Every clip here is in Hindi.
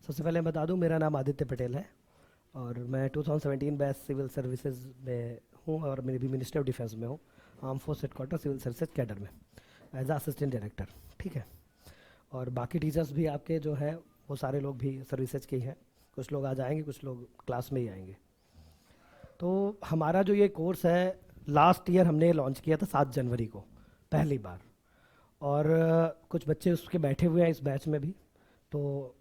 सबसे पहले बता दूं, मेरा नाम आदित्य पटेल है और मैं 2017 बैच सिविल सर्विसेज में हूं और मेरी भी मिनिस्ट्री ऑफ डिफेंस में हूं, arm force headquarter civil services cadre में एज असिस्टेंट डायरेक्टर। ठीक है। और बाकी टीचर्स भी आपके जो हैं वो सारे लोग भी सर्विसेज के ही हैं। कुछ लोग आज आएंगे, कुछ लोग क्लास में ही आएंगे। तो हमारा जो ये कोर्स है, लास्ट ईयर हमने लॉन्च किया था 7 जनवरी को पहली बार। और कुछ बच्चे उसके बैठे हुए हैं इस बैच में भी, तो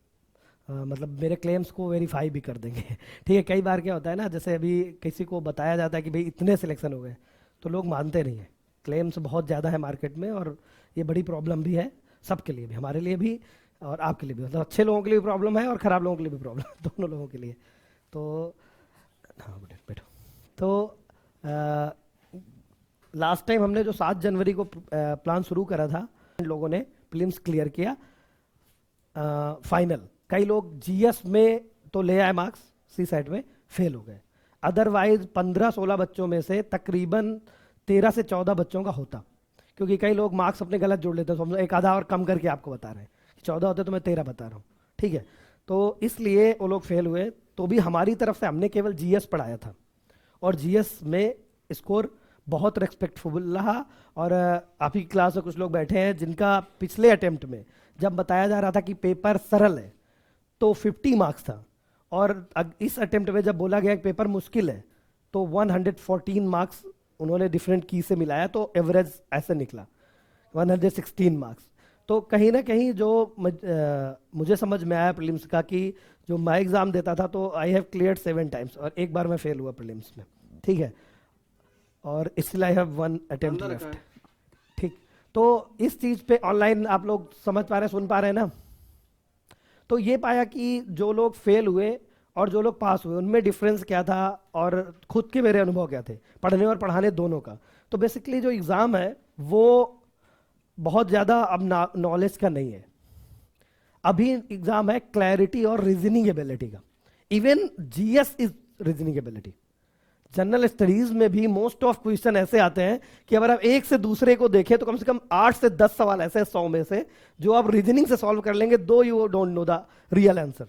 मतलब मेरे क्लेम्स को वेरीफाई भी कर देंगे। ठीक है। कई बार क्या होता है ना, जैसे अभी किसी को बताया जाता है कि भाई इतने सिलेक्शन हो गए, तो लोग मानते नहीं हैं। क्लेम्स बहुत ज़्यादा है मार्केट में और ये बड़ी प्रॉब्लम भी है सबके लिए भी, हमारे लिए भी और आपके लिए भी। मतलब अच्छे लोगों के लिए भी प्रॉब्लम है और ख़राब लोगों के लिए भी प्रॉब्लम है, दोनों लोगों के लिए। तो हाँ बैठो बैठो। तो लास्ट टाइम हमने जो 7 जनवरी को प्लान शुरू करा था, लोगों ने प्रीलिम्स क्लियर किया। फाइनल कई लोग जीएस में तो ले आए मार्क्स, सी सेट में फेल हो गए। अदरवाइज 15-16 बच्चों में से तकरीबन 13 से 14 बच्चों का होता, क्योंकि कई लोग मार्क्स अपने गलत जोड़ लेते हैं। तो हम एक आधा और कम करके आपको बता रहे हैं, 14 होते तो मैं 13 बता रहा हूँ। ठीक है। तो इसलिए वो लोग फेल हुए। तो भी हमारी तरफ से हमने केवल जीएस पढ़ाया था और जीएस में स्कोर बहुत रिस्पेक्टफुल रहा। और आप ही क्लास में कुछ लोग बैठे हैं जिनका पिछले अटेम्प्ट में जब बताया जा रहा था कि पेपर सरल है तो 50 मार्क्स था, और इस अटेम्प्ट में जब बोला गया कि पेपर मुश्किल है तो 114 मार्क्स उन्होंने डिफरेंट की से मिलाया, तो एवरेज ऐसे निकला 116 मार्क्स। तो कहीं ना कहीं जो मुझे समझ में आया प्रीलिम्स का, कि जो मैं एग्ज़ाम देता था तो आई हैव क्लियर्ड 7 टाइम्स और एक बार मैं फेल हुआ प्रीलिम्स में। ठीक है। और इसलिए आई हैव 1 अटेम्प्ट लेफ्ट। ठीक। तो इस चीज़ पे ऑनलाइन आप लोग समझ पा रहे हैं, सुन पा रहे हैं ना? तो ये पाया कि जो लोग फेल हुए और जो लोग पास हुए उनमें डिफरेंस क्या था, और खुद के मेरे अनुभव क्या थे पढ़ने और पढ़ाने दोनों का। तो बेसिकली जो एग्ज़ाम है वो बहुत ज़्यादा अब नॉलेज का नहीं है। अभी एग्ज़ाम है क्लैरिटी और रीजनिंग एबिलिटी का। Even GS is reasoning ability. General studies में भी मोस्ट ऑफ क्वेश्चन ऐसे आते हैं कि अगर आप एक से दूसरे को देखें तो कम से कम 8 से 10 सवाल ऐसे 100 में से जो आप रीजनिंग से सॉल्व कर लेंगे, दो you don't know the real answer.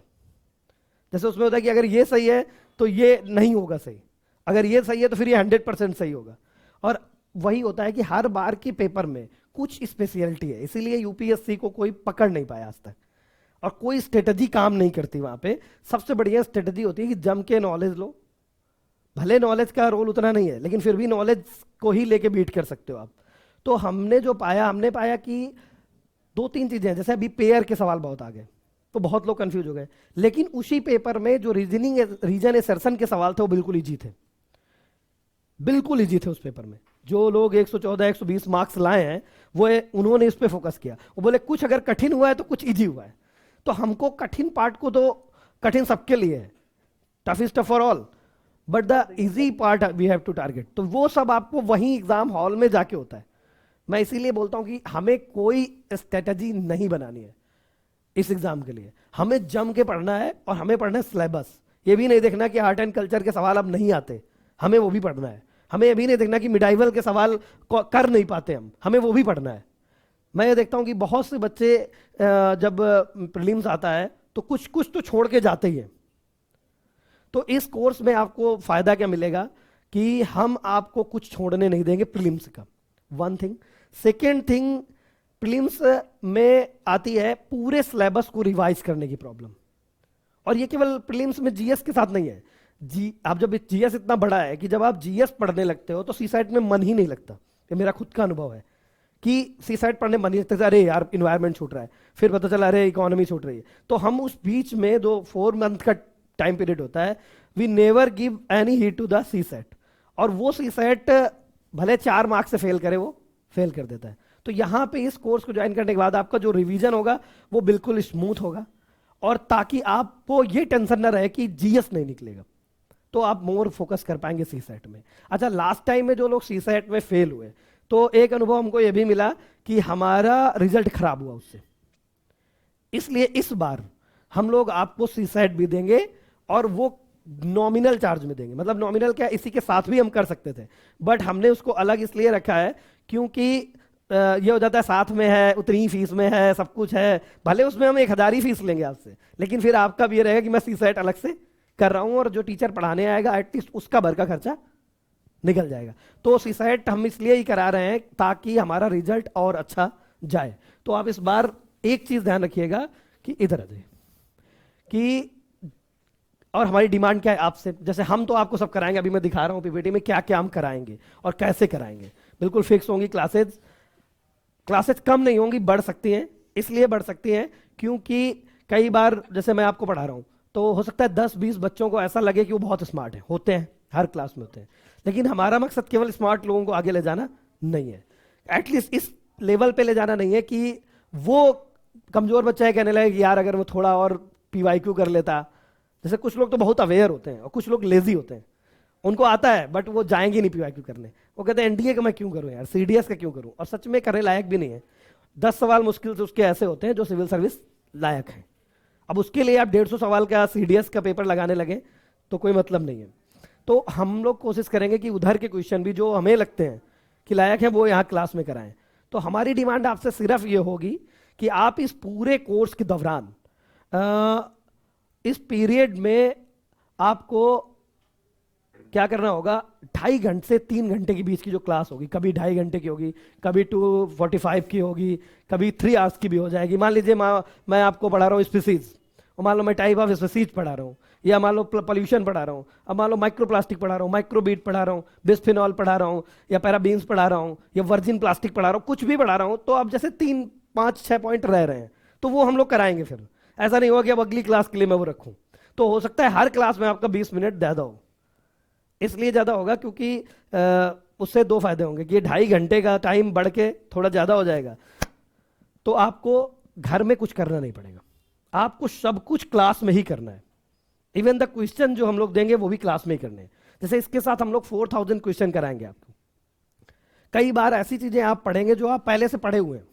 जैसे उसमें होता है कि अगर ये सही है तो ये नहीं होगा सही, अगर ये सही है तो फिर ये 100% सही होगा। और वही होता है कि हर बार के पेपर में कुछ स्पेशलिटी है, इसीलिए यूपीएससी को कोई पकड़ नहीं पाया आज तक, और कोई स्ट्रेटजी काम नहीं करती वहां पे। सबसे बढ़िया स्ट्रेटजी होती है कि जम के नॉलेज लो। भले नॉलेज का रोल उतना नहीं है, लेकिन फिर भी नॉलेज को ही लेके बीट कर सकते हो आप। तो हमने जो पाया, हमने पाया कि 2-3 चीजें हैं। जैसे अभी पेयर के सवाल बहुत आ गए तो बहुत लोग कंफ्यूज हो गए, लेकिन उसी पेपर में जो रीजन एसर्शन के सवाल थे वो बिल्कुल इजी थे, बिल्कुल इजी थे उस पेपर में। जो लोग 114-120 मार्क्स लाए हैं वो उन्होंने इस पे फोकस किया। वो बोले कुछ अगर कठिन हुआ है तो कुछ इजी हुआ है। तो हमको कठिन पार्ट को, तो कठिन सबके लिए है, tough is tough for all, but the easy part we have to target. तो वो सब आपको वहीं एग्जाम हॉल में जाके होता है। मैं इसीलिए बोलता हूं कि हमें कोई स्ट्रेटजी नहीं बनानी है इस एग्जाम के लिए। हमें जम के पढ़ना है और हमें पढ़ना है सिलेबस। ये भी नहीं देखना कि आर्ट एंड कल्चर के सवाल अब नहीं आते, हमें वो भी पढ़ना है। हमें ये भी नहीं देखना कि मिडाइवल के सवाल कर नहीं पाते हम, हमें वो भी पढ़ना है। मैं ये देखता हूं कि बहुत से बच्चे जब प्रीलिम्स आता है तो कुछ कुछ तो छोड़ के जाते ही हैं। तो इस कोर्स में आपको फायदा क्या मिलेगा कि हम आपको कुछ छोड़ने नहीं देंगे प्रीलिम्स का, 1 थिंग। सेकेंड थिंग, प्रीलिम्स में आती है पूरे सिलेबस को रिवाइज करने की प्रॉब्लम। और ये केवल प्रीलिम्स में जीएस के साथ नहीं है। आप जब जीएस इतना बड़ा है कि जब आप जीएस पढ़ने लगते हो तो सीसाइट में मन ही नहीं लगता। ये मेरा खुद का अनुभव है कि सीसाइट पढ़ने मन नहीं लगता, अरे यार इन्वायरमेंट छूट रहा है, फिर पता चला अरे इकोनॉमी छूट रही है। तो हम उस बीच में जो 4 मंथ का टाइम पीरियड होता है, we never give any heat to the CSAT. और वो सीसेट भले 4 मार्क्स से फेल करे, वो फेल कर देता है। तो यहाँ पे इस कोर्स को ज्वाइन करने के बाद आपका जो रिवीजन होगा वो बिल्कुल स्मूथ होगा, और ताकि आपको ये टेंशन ना रहे कि जीएस नहीं निकलेगा, तो आप मोर फोकस कर पाएंगे सीसेट में। अच्छा, लास्ट टाइम में जो लोग सीसेट में फेल हुए, तो एक अनुभव हमको ये भी मिला कि हमारा रिजल्ट खराब हुआ उससे। इसलिए इस बार हम लोग आपको सीसेट भी देंगे और वो नॉमिनल चार्ज में देंगे। मतलब नॉमिनल क्या, इसी के साथ भी हम कर सकते थे, बट हमने उसको अलग इसलिए रखा है क्योंकि ये हो जाता है साथ में है, उतनी ही फीस में है, सब कुछ है, भले उसमें हम 1,000 ही फीस लेंगे आपसे, लेकिन फिर आपका भी ये रहेगा कि मैं सी सेट अलग से कर रहा हूँ और जो टीचर पढ़ाने आएगा एटलीस्ट उसका भर का खर्चा निकल जाएगा। तो सी सेट हम इसलिए ही करा रहे हैं ताकि हमारा रिजल्ट और अच्छा जाए। तो आप इस बार एक चीज ध्यान रखिएगा कि इधर आ जाइए कि, और हमारी डिमांड क्या है आपसे, जैसे हम तो आपको सब कराएंगे, अभी मैं दिखा रहा हूँ पीपीटी में क्या क्या हम कराएंगे और कैसे कराएंगे। बिल्कुल फिक्स होंगी क्लासेज, क्लासेज कम नहीं होंगी, बढ़ सकती हैं। इसलिए बढ़ सकती हैं क्योंकि कई बार जैसे मैं आपको पढ़ा रहा हूँ तो हो सकता है 10-20 बच्चों को ऐसा लगे कि वो बहुत स्मार्ट है, होते हैं, हर क्लास में होते हैं, लेकिन हमारा मकसद केवल स्मार्ट लोगों को आगे ले जाना नहीं है, एटलीस्ट इस लेवल पे ले जाना नहीं है कि वो कमजोर बच्चा है कहने लगे कि यार अगर वो थोड़ा और पीवाईक्यू कर लेता। जैसे कुछ लोग तो बहुत अवेयर होते हैं और कुछ लोग लेजी होते हैं, उनको आता है बट वो जाएंगे नहीं पीवाईक्यू करने, वो कहते हैं एनडीए का मैं क्यों करूं यार, सीडीएस का क्यों करूं, और सच में करने लायक भी नहीं है। 10 सवाल मुश्किल से उसके ऐसे होते हैं जो सिविल सर्विस लायक हैं। अब उसके लिए आप 150 सवाल का सीडीएस का पेपर लगाने लगे तो कोई मतलब नहीं है। तो हम लोग कोशिश करेंगे कि उधर के क्वेश्चन भी जो हमें लगते हैं कि लायक है वो यहाँ क्लास में कराएं। तो हमारी डिमांड आपसे सिर्फ ये होगी कि आप इस पूरे कोर्स के दौरान इस पीरियड में आपको क्या करना होगा, 2.5 घंटे से 3 घंटे के बीच की जो क्लास होगी, कभी 2.5 घंटे की होगी, कभी 2:45 की होगी, कभी 3 आवर्स की भी हो जाएगी। मान लीजिए मैं आपको पढ़ा रहा हूँ स्पीसीज, और मान लो मैं टाइप ऑफ स्पीसीज पढ़ा रहा हूँ, या मान लो पोल्यूशन पढ़ा रहा हूँ, अब मान लो माइक्रोप्लास्टिक पढ़ा रहा हूँ, माइक्रोबीट पढ़ा रहा हूँ, बिस्फिनॉल पढ़ा रहा हूँ, या पैराबीन्स पढ़ा रहा हूँ, या वर्जिन प्लास्टिक पढ़ा रहा हूँ, कुछ भी पढ़ा रहा हूँ, तो अब जैसे 3-5-6 पॉइंट रह रहे हैं तो वो हम लोग कराएंगे। फिर ऐसा नहीं होगा कि अब अगली क्लास के लिए मैं वो रखूँ। तो हो सकता है हर क्लास में आपका 20 मिनट ज़्यादा हो, इसलिए ज़्यादा होगा क्योंकि उससे 2 फायदे होंगे कि ये 2.5 घंटे का टाइम बढ़ के थोड़ा ज़्यादा हो जाएगा, तो आपको घर में कुछ करना नहीं पड़ेगा, आपको सब कुछ क्लास में ही करना है। इवन द क्वेश्चन जो हम लोग देंगे वो भी क्लास में ही करने हैं। जैसे इसके साथ हम लोग 4000 क्वेश्चन कराएंगे आपको। कई बार ऐसी चीज़ें आप पढ़ेंगे जो आप पहले से पढ़े हुए हैं,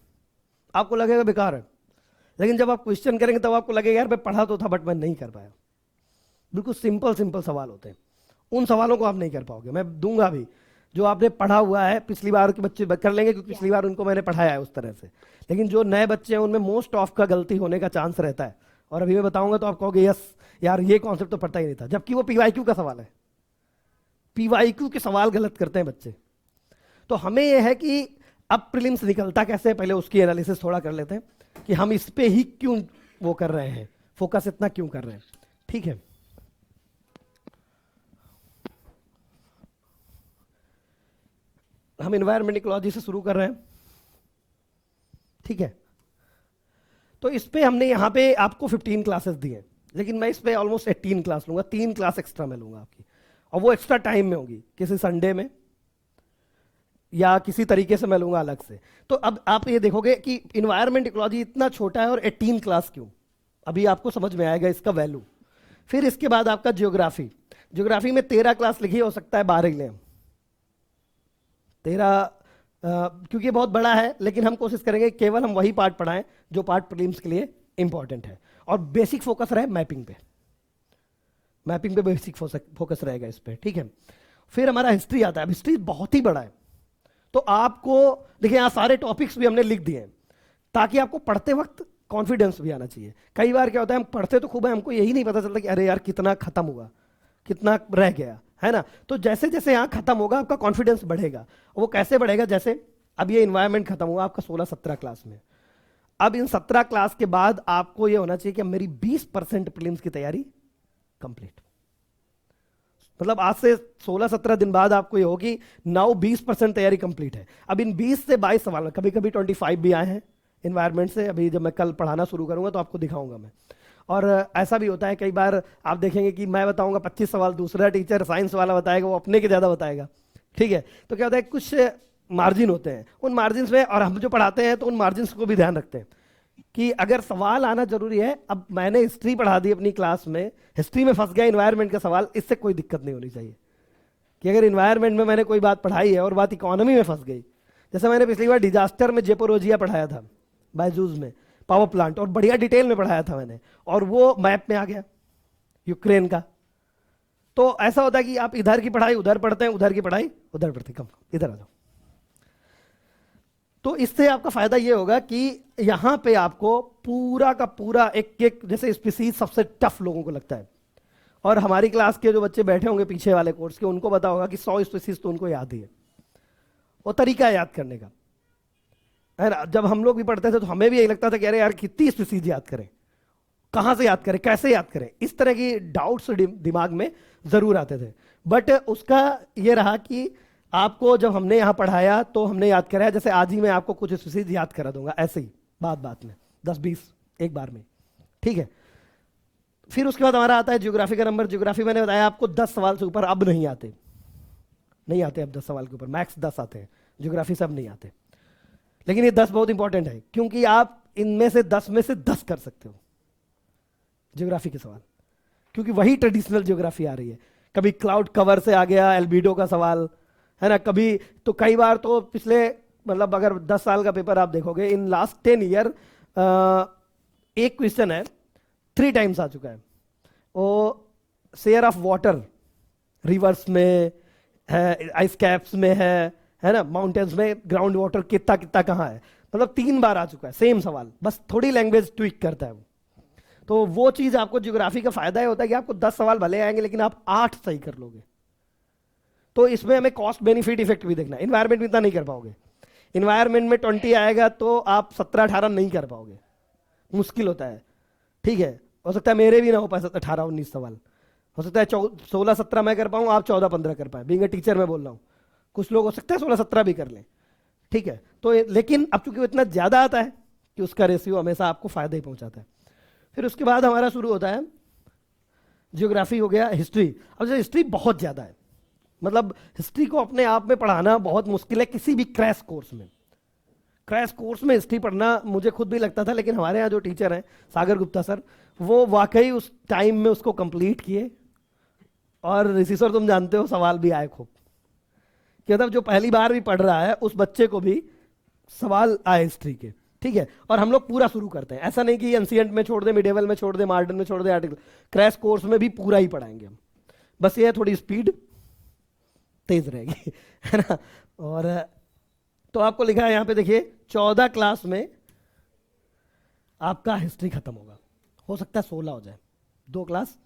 आपको लगेगा बेकार है, लेकिन जब आप क्वेश्चन करेंगे तब आपको लगेगा यार मैं पढ़ा तो था बट मैं नहीं कर पाया। बिल्कुल सिंपल सिंपल सवाल होते हैं, उन सवालों को आप नहीं कर पाओगे। मैं दूंगा भी जो आपने पढ़ा हुआ है, पिछली बार के बच्चे कर लेंगे क्योंकि पिछली बार उनको मैंने पढ़ाया है उस तरह से, लेकिन जो नए बच्चे हैं उनमें मोस्ट ऑफ का गलती होने का चांस रहता है। और अभी मैं बताऊंगा तो आप कहोगे यस यार ये कॉन्सेप्ट तो पता ही नहीं था, जबकि वो पीवाईक्यू का सवाल है। पीवाईक्यू के सवाल गलत करते हैं बच्चे। तो हमें यह है कि अब प्रीलिम्स निकलता कैसे, पहले उसकी एनालिसिस थोड़ा कर लेते हैं कि हम इस पे ही क्यों वो कर रहे हैं, फोकस इतना क्यों कर रहे हैं। ठीक है, हम एनवायरमेंट इकोलॉजी से शुरू कर रहे हैं। ठीक है, तो इस पे हमने यहाँ पे आपको 15 क्लासेस दी हैं, लेकिन मैं इस पे ऑलमोस्ट 18 क्लास लूंगा, 3 क्लास एक्स्ट्रा मैं लूंगा आपकी, और वो एक्स्ट्रा टाइम में होगी, किसी संडे में या किसी तरीके से मैं लूंगा अलग से। तो अब आप ये देखोगे कि इन्वायरमेंट इकोलॉजी इतना छोटा है और 18 क्लास क्यों, अभी आपको समझ में आएगा इसका वैल्यू। फिर इसके बाद आपका जियोग्राफी, जियोग्राफी में 13 क्लास लिखी, हो सकता है 12 लें, 13 क्योंकि बहुत बड़ा है, लेकिन हम कोशिश करेंगे केवल हम वही पार्ट पढ़ाएं जो पार्ट प्रीलिम्स के लिए इंपॉर्टेंट है, और बेसिक फोकस रहे मैपिंग पे, मैपिंग पे बेसिक फोकस रहेगा इस पे। ठीक है, फिर हमारा हिस्ट्री आता है। अब हिस्ट्री बहुत ही बड़ा है, तो आपको देखिए यहाँ सारे टॉपिक्स भी हमने लिख दिए हैं ताकि आपको पढ़ते वक्त कॉन्फिडेंस भी आना चाहिए। कई बार क्या होता है हम पढ़ते तो खूब है, हमको यही नहीं पता चलता कि अरे यार कितना खत्म हुआ, कितना रह गया, है ना। तो जैसे जैसे यहाँ खत्म होगा आपका कॉन्फिडेंस बढ़ेगा। वो कैसे बढ़ेगा, जैसे अब ये इन्वायरमेंट खत्म हुआ आपका 16-17 क्लास में, अब इन 17 क्लास के बाद आपको ये होना चाहिए कि मेरी 20% प्रीलिम्स की तैयारी कंप्लीट, मतलब आज से 16-17 दिन बाद आपको ये होगी नाउ 20% तैयारी कंप्लीट है। अब इन 20 से 22 सवाल, कभी कभी 25 भी आए हैं इन्वायरमेंट से, अभी जब मैं कल पढ़ाना शुरू करूंगा तो आपको दिखाऊंगा मैं। और ऐसा भी होता है कई बार आप देखेंगे कि मैं बताऊंगा 25 सवाल, दूसरा टीचर साइंस वाला बताएगा वो अपने के ज़्यादा बताएगा। ठीक है, तो क्या होता है कुछ मार्जिन होते हैं, उन मार्जिन में, और हम जो पढ़ाते हैं तो उन मार्जिन को भी ध्यान रखते हैं कि अगर सवाल आना जरूरी है। अब मैंने हिस्ट्री पढ़ा दी अपनी क्लास में, हिस्ट्री में फंस गया इन्वायरमेंट का सवाल, इससे कोई दिक्कत नहीं होनी चाहिए कि अगर इन्वायरमेंट में मैंने कोई बात पढ़ाई है और बात इकोनॉमी में फंस गई। जैसे मैंने पिछली बार डिजास्टर में जेपोरोजिया पढ़ाया था बायजूस में, पावर प्लांट, और बढ़िया डिटेल में पढ़ाया था मैंने, और वो मैप में आ गया यूक्रेन का। तो ऐसा होता है कि आप इधर की पढ़ाई उधर पढ़ते हैं, उधर की पढ़ाई उधर पढ़ते हैं। कम इधर आ जाओ। तो इससे आपका फायदा ये होगा कि यहां पे आपको पूरा का पूरा एक एक जैसे स्पीसीज सबसे टफ लोगों को लगता है, और हमारी क्लास के जो बच्चे बैठे होंगे पीछे वाले कोर्स के, उनको पता होगा कि 100 स्पीसीज तो उनको याद ही है। वो तरीका है याद करने का, है ना। जब हम लोग भी पढ़ते थे तो हमें भी यही लगता था कि अरे यार कितनी स्पीसीज याद करें, कहां से याद करें, कैसे याद करें, इस तरह की डाउट्स दिमाग में जरूर आते थे। बट उसका ये रहा कि आपको जब हमने यहाँ पढ़ाया तो हमने याद कराया, जैसे आज ही मैं आपको कुछ स्पीसीज याद करा दूंगा ऐसे ही बात बात में, 10-20 एक बार में, ठीक है। फिर उसके बाद हमारा आता है ज्योग्राफी का नंबर। ज्योग्राफी मैंने बताया आपको 10 सवाल से ऊपर अब नहीं आते, नहीं आते अब 10 सवाल के ऊपर, मैक्स 10 आते हैं ज्योग्राफी से, अब नहीं आते। लेकिन ये 10 बहुत इंपॉर्टेंट है, क्योंकि आप इनमें से 10 में से 10 कर सकते हो ज्योग्राफी के सवाल, क्योंकि वही ट्रेडिशनल ज्योग्राफी आ रही है। कभी क्लाउड कवर से आ गया एल्बिडो का सवाल, है ना, कभी तो कई बार तो पिछले मतलब अगर 10 साल का पेपर आप देखोगे, इन लास्ट 10 ईयर एक क्वेश्चन है 3 टाइम्स आ चुका है, वो शेयर ऑफ वाटर रिवर्स में है, आइस कैप्स में है ना, माउंटेन्स में ग्राउंड वाटर कितना कितना कहाँ है, मतलब 3 बार आ चुका है सेम सवाल, बस थोड़ी लैंग्वेज ट्विक करता है वो। तो वो चीज आपको ज्योग्राफी का फायदा ये होता है कि आपको 10 सवाल भले आएंगे लेकिन आप 8 सही कर लोगे। तो इसमें हमें कॉस्ट बेनिफिट इफेक्ट भी देखना है। इन्वायरमेंट में इतना नहीं कर पाओगे, इन्वायरमेंट में 20 आएगा तो आप 17-18 नहीं कर पाओगे, मुश्किल होता है, ठीक है। हो सकता है मेरे भी ना हो पाए 18-19 सवाल, हो सकता है 16-17 मैं कर पाऊँ, आप 14-15 कर पाए, बीइंग ए टीचर मैं बोल रहा हूँ। कुछ लोग हो सकता है 16-17 भी कर लें, ठीक है। तो लेकिन अब चूंकि वो इतना ज्यादा आता है कि उसका रेशियो हमेशा आपको फायदा ही पहुंचाता है। फिर उसके बाद हमारा शुरू होता है ज्योग्राफी हो गया, हिस्ट्री। अब जैसे हिस्ट्री बहुत ज्यादा है, मतलब हिस्ट्री को अपने आप में पढ़ाना बहुत मुश्किल है किसी भी क्रैश कोर्स में। क्रैश कोर्स में हिस्ट्री पढ़ना मुझे खुद भी लगता था, लेकिन हमारे यहाँ जो टीचर हैं सागर गुप्ता सर, वो वाकई उस टाइम में उसको कंप्लीट किए। और ऋषि सर तुम जानते हो सवाल भी आए खूब, कि मतलब जो पहली बार भी पढ़ रहा है उस बच्चे को भी सवाल आए हिस्ट्री के, ठीक है। और हम लोग पूरा शुरू करते हैं, ऐसा नहीं कि एंशिएंट में छोड़ दे, मिडिवल में छोड़ दे, मॉडर्न में छोड़ दे, आर्टिकल। क्रैश कोर्स में भी पूरा ही पढ़ाएंगे हम, बस ये है थोड़ी स्पीड तेज रहेगी, है ना। और तो आपको लिखा है यहाँ पे देखिए 14 क्लास में आपका हिस्ट्री खत्म होगा, हो सकता है 16 हो जाए, 2 क्लास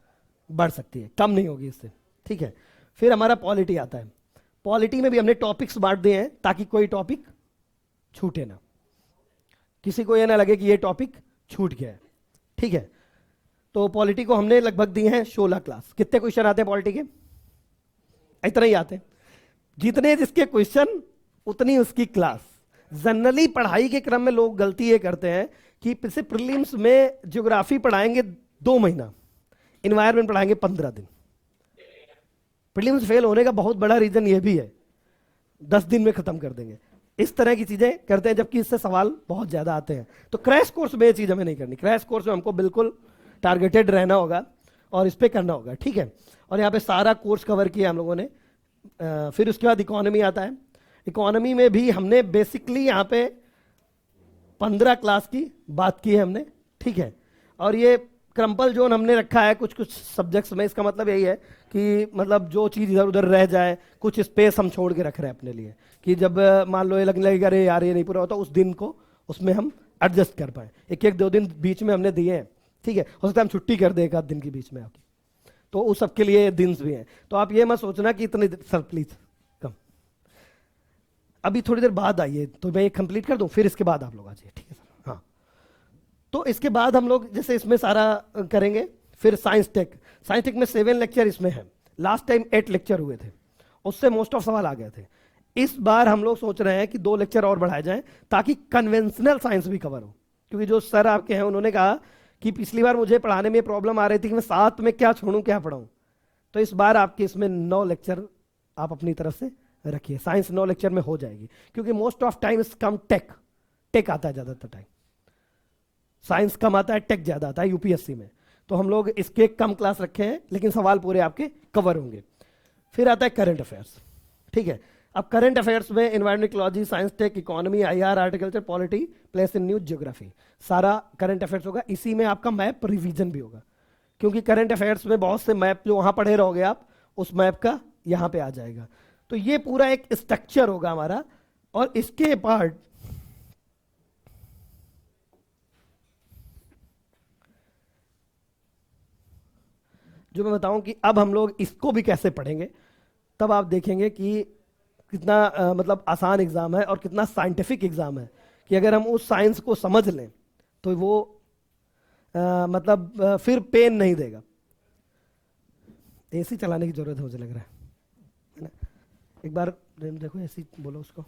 बढ़ सकती है, कम नहीं होगी इससे, ठीक है। फिर हमारा पॉलिटी आता है। पॉलिटी में भी हमने टॉपिक्स बांट दिए हैं ताकि कोई टॉपिक छूटे ना, किसी को ये ना लगे कि ये टॉपिक छूट गया है, ठीक है। तो पॉलिटी को हमने लगभग दिए हैं 16 क्लास। कितने क्वेश्चन आते हैं पॉलिटी के? इतना ही आते हैं, जितने जिसके क्वेश्चन उतनी उसकी क्लास। जनरली पढ़ाई के क्रम में लोग गलती ये करते हैं कि जैसे प्रीलिम्स में ज्योग्राफी पढ़ाएंगे 2 महीना, इन्वायरमेंट पढ़ाएंगे 15 दिन। प्रीलिम्स फेल होने का बहुत बड़ा रीजन ये भी है, 10 दिन में खत्म कर देंगे, इस तरह की चीजें करते हैं, जबकि इससे सवाल बहुत ज्यादा आते हैं। तो क्रैश कोर्स में ये चीज हमें नहीं करनी, क्रैश कोर्स में हमको बिल्कुल टारगेटेड रहना होगा और इस पे करना होगा, ठीक है। और यहाँ पे सारा कोर्स कवर किया हम लोगों ने। फिर उसके बाद इकोनॉमी आता है। इकोनॉमी में भी हमने बेसिकली यहाँ पे 15 क्लास की बात की है हमने, ठीक है। और ये क्रम्पल जोन हमने रखा है कुछ कुछ सब्जेक्ट्स में, इसका मतलब यही है कि मतलब जो चीज़ इधर उधर रह जाए, कुछ स्पेस हम छोड़ के रख रहे हैं अपने लिए, कि जब मान लो ये लगने लगेगा अरे यार ये नहीं पूरा होता, उस दिन को उसमें हम एडजस्ट कर पाए। 1-1, 2 दिन बीच में हमने दिए हैं, ठीक है। हो सकता है हम छुट्टी कर दें 1 दिन के बीच में आपकी, तो उस सब के लिए दिन भी हैं। तो आप ये मत सोचना कि इतने सर प्लीज कम, अभी थोड़ी देर बाद आइए तो मैं ये कंप्लीट कर दूं, फिर इसके बाद आप लोग आ जाइए, ठीक है सर। हाँ, तो इसके बाद हम लोग जैसे इसमें सारा करेंगे। फिर साइंस टेक। साइंस टेक में 7 लेक्चर इसमें है, लास्ट टाइम 8 लेक्चर हुए थे, उससे मोस्ट ऑफ सवाल आ गए थे। इस बार हम लोग सोच रहे हैं कि 2 लेक्चर और बढ़ाए जाएं ताकि कन्वेंशनल साइंस भी कवर हो, क्योंकि जो सर आपके हैं उन्होंने कहा कि पिछली बार मुझे पढ़ाने में प्रॉब्लम आ रही थी कि मैं साथ में क्या छोड़ूं क्या पढ़ाऊं, तो इस बार आपके इसमें 9 लेक्चर आप अपनी तरफ से रखिए। साइंस 9 लेक्चर में हो जाएगी, क्योंकि मोस्ट ऑफ टाइम कम टेक आता है, ज्यादातर टाइम साइंस कम आता है, टेक ज्यादा आता है यूपीएससी में। तो हम लोग इसके कम क्लास रखे हैं, लेकिन सवाल पूरे आपके कवर होंगे। फिर आता है करंट अफेयर्स, ठीक है। अब करंट अफेयर्स में environmentology, science tech, economy, IR, agriculture, polity, place in news, geography, सारा करंट अफेयर्स होगा। इसी में आपका मैप रिवीजन भी होगा, क्योंकि करंट अफेयर्स में बहुत से मैप जो वहां पढ़े रहोगे आप, उस मैप का यहाँ पे आ जाएगा। तो ये पूरा एक स्ट्रक्चर होगा हमारा। और इसके बाद जो मैं बताऊं कि अब हम लोग इसको भी कैसे पढ़ेंगे, तब आप देखेंगे कि कितना मतलब आसान एग्जाम है और कितना साइंटिफिक एग्जाम है, कि अगर हम उस साइंस को समझ लें तो वो मतलब फिर पेन नहीं देगा। एसी चलाने की जरूरत है मुझे लग रहा है ना। एक बार देखो एसी बोलो उसको।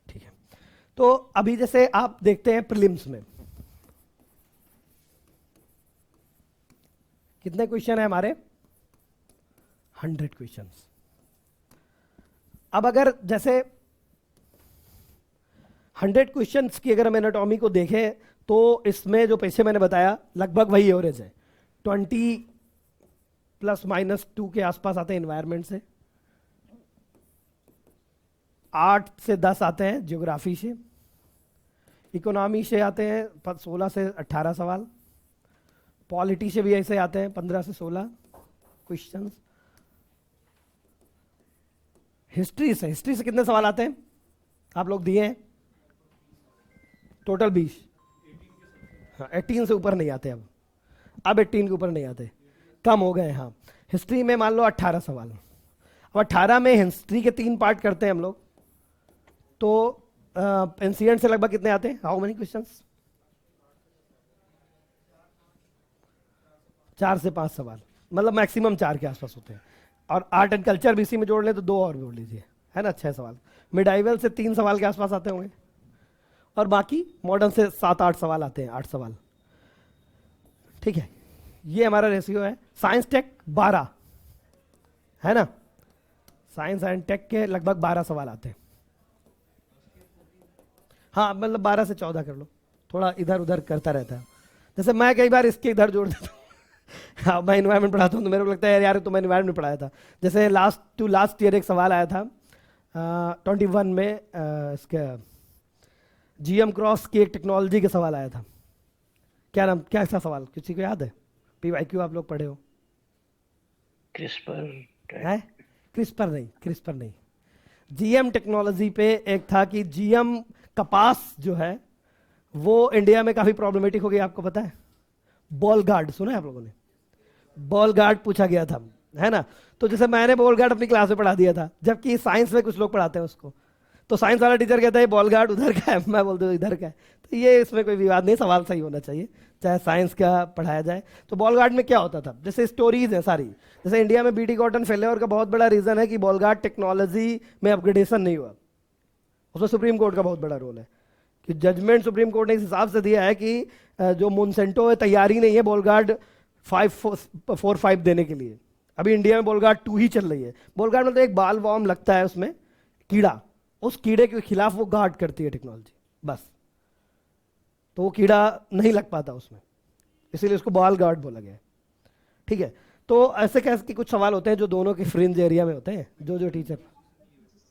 ठीक है, तो अभी जैसे आप देखते हैं प्रीलिम्स में कितने क्वेश्चन है हमारे, 100 क्वेश्चंस। अब अगर जैसे 100 क्वेश्चंस की अगर हम एनाटॉमी को देखें तो इसमें जो पीछे मैंने बताया लगभग वही एवरेज है, 20 ±2 के आसपास आते हैं इन्वायरमेंट से, 8 से 10 आते हैं ज्योग्राफी से, इकोनॉमी से आते हैं 16 से 18 सवाल, पॉलिटी से भी ऐसे आते हैं 15 से 16 क्वेश्चंस, हिस्ट्री से कितने सवाल आते हैं आप लोग दिए हैं, टोटल 20। हाँ 18 से ऊपर नहीं आते अब 18 के ऊपर नहीं आते, कम हो गए। हाँ हिस्ट्री में मान लो 18 सवाल, अब 18 में हिस्ट्री के 3 पार्ट करते हैं हम लोग, तो एंशिएंट से लगभग कितने आते हैं, हाउ मेनी क्वेश्चंस, 4 से 5 सवाल, मतलब मैक्सिमम 4 के आसपास होते हैं। और आर्ट एंड कल्चर भी इसी में जोड़ लें तो 2 और जोड़ लीजिए, है ना, 6 सवाल। मिडाइवल से 3 सवाल के आसपास आते होंगे, और बाकी मॉडर्न से 7-8 सवाल आते हैं, 8 सवाल। ठीक है, ये हमारा रेशियो है। साइंस टेक 12 है ना, साइंस एंड टेक के लगभग 12 सवाल आते हैं। हाँ मतलब 12 से 14 कर लो, थोड़ा इधर उधर करता रहता है। जैसे मैं कई बार इसके इधर जोड़ देता हूँ हाँ मैं इन्वायरमेंट पढ़ाता हूँ तो मेरे को लगता है यार तो मैं इन्वायरमेंट पढ़ाया था। जैसे लास्ट ईयर एक सवाल आया था 21 में इसके जीएम क्रॉस की एक टेक्नोलॉजी का सवाल आया था। क्या नाम, क्या ऐसा सवाल किसी को याद है? पीवाईक्यू आप लोग पढ़े हो? क्रिस्पर नहीं, जीएम टेक्नोलॉजी पे एक था कि जीएम कपास जो है वो इंडिया में काफी प्रॉब्लमेटिक हो गई, आपको पता है? बॉल गार्ड सुना है आप लोगों ने? बॉल गार्ड पूछा गया था, है ना। तो जैसे मैंने बॉल गार्ड अपनी क्लास में पढ़ा दिया था, जबकि साइंस में कुछ लोग पढ़ाते हैं उसको, तो साइंस वाला टीचर कहता है बॉल गार्ड उधर का है, मैं बोलता हूँ इधर का है। तो ये इसमें कोई विवाद नहीं, सवाल सही होना चाहिए चाहे साइंस का पढ़ाया जाए। तो बॉल गार्ड में क्या होता था, जैसे स्टोरीज है सारी, जैसे इंडिया में बीटी कॉटन फेलियर का बहुत बड़ा रीजन है कि बॉल गार्ड टेक्नोलॉजी में अपग्रेडेशन नहीं हुआ। उसमें सुप्रीम कोर्ट का बहुत बड़ा रोल है कि जजमेंट सुप्रीम कोर्ट ने इस हिसाब से दिया है कि जो मोनसेंटो है तैयारी नहीं है बॉल गार्ड 545 देने के लिए। अभी इंडिया में बॉल गार्ड 2 ही चल रही है। बॉल गार्ड मतलब एक बाल वॉर्म लगता है उसमें कीड़ा, उस कीड़े के खिलाफ वो गार्ड करती है टेक्नोलॉजी, बस। तो वो कीड़ा नहीं लग पाता उसमें, इसीलिए उसको बॉल गार्ड बोला गया है। ठीक है, तो ऐसे कैसे कि कुछ सवाल होते हैं जो दोनों के फ्रिंज एरिया में होते हैं, जो टीचर,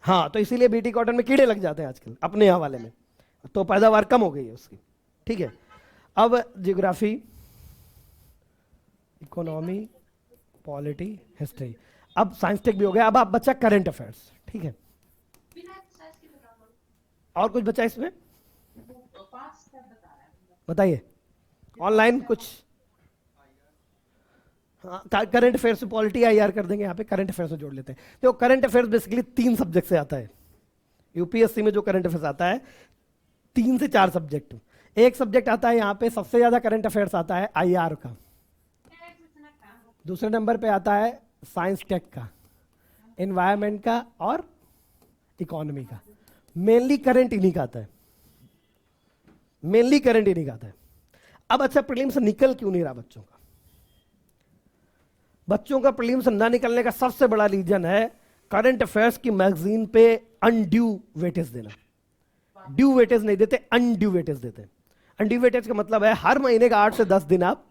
हाँ तो इसीलिए बीटी कॉटन में कीड़े लग जाते हैं आजकल अपने यहाँ वाले में, तो पैदावार कम हो गई है उसकी। ठीक है, अब ज्योग्राफी, इकोनॉमी, पॉलिटी, हिस्ट्री, अब साइंस टेक भी हो गया। अब आप बच्चा करंट अफेयर्स। ठीक है, और कुछ बच्चा इसमें बताइए, ऑनलाइन कुछ? हाँ करंट अफेयर्स से पॉलिटी आईआर कर देंगे, यहाँ पे करंट अफेयर्स में जोड़ लेते हैं। तो करंट अफेयर्स बेसिकली 3 सब्जेक्ट से आता है। यूपीएससी में जो करंट अफेयर्स आता है 3 से 4 सब्जेक्ट। एक सब्जेक्ट आता है यहाँ पे सबसे ज्यादा करंट अफेयर्स आता है आईआर का, दूसरे नंबर पे आता है साइंस टेक का, एनवायरमेंट का और इकोनॉमी का। मेनली करंट इन्हीं का आता है, मेनली करंट इन्हीं का आता है। अब अच्छा प्रीलिम्स निकल क्यों नहीं रहा बच्चों का? बच्चों का प्रीलिम्स ना निकलने का सबसे बड़ा रीजन है करंट अफेयर्स की मैगजीन पे अनड्यू वेटेज देना। ड्यू वेटेज नहीं देते, अनड्यू वेटेज देते हैं। अनड्यू वेटेज का मतलब है हर महीने का 8 से 10 दिन आप,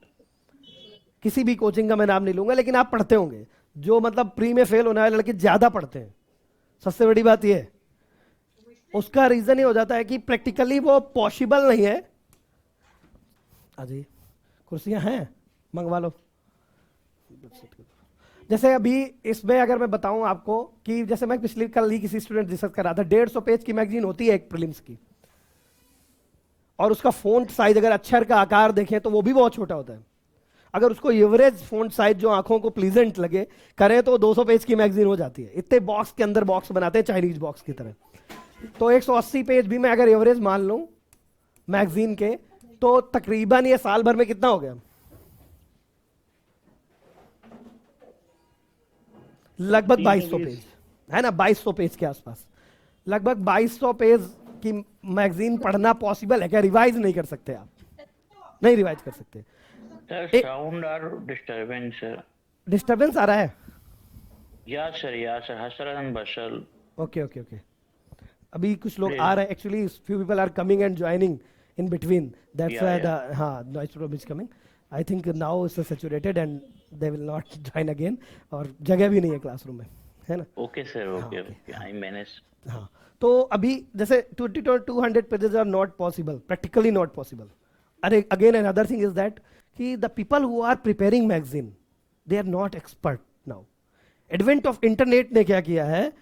किसी भी कोचिंग का मैं नाम नहीं लूंगा, लेकिन आप पढ़ते होंगे। जो मतलब प्री में फेल होने वाले लड़के ज्यादा पढ़ते हैं, सबसे बड़ी बात यह है। उसका रीजन ये हो जाता है कि प्रैक्टिकली वो पॉसिबल नहीं है। अजी कुर्सियां हैं, मंगवा लो। जैसे अभी इसमें अगर मैं बताऊं आपको कि जैसे मैं पिछली कल ही किसी स्टूडेंट डिस्कस कर रहा था, 150 पेज की मैगजीन होती है एक प्रीलिम्स की, और उसका फोंट साइज अगर अक्षर का आकार देखें तो वो भी बहुत छोटा होता है। अगर उसको एवरेज फोंट साइज जो आंखों को प्लीजेंट लगे करें तो 200 पेज की मैगजीन हो जाती है। इतने बॉक्स के अंदर बॉक्स बनाते हैं चाइनीज बॉक्स की तरह। तो 180 पेज भी मैं अगर एवरेज मान लूं मैगजीन के, तो तकरीबन ये साल भर में कितना हो गया, लगभग 2200 पेज, है ना, 2200 पेज के आसपास। लगभग 2200 पेज की मैगजीन पढ़ना पॉसिबल है क्या? रिवाइज नहीं कर सकते आप, नहीं रिवाइज कर सकते। साउंड और डिस्टरबेंस सर। डिस्टरबेंस आ रहा है? या सर हसरन बशल। ओके ओके ओके, अभी कुछ लोग आ रहे हैं actually, few people are coming and joining in between, that's why the हाँ noise problem is coming. I think now it's saturated and they will not join again, और जगह भी नहीं है क्लासरूम में, है ना। Okay sir, okay I manage. हाँ, तो अभी जैसे 200 pages are not possible, practically not possible. अरे again another thing is that कि the people who are preparing magazine they are not expert now. Advent of internet ने क्या किया है,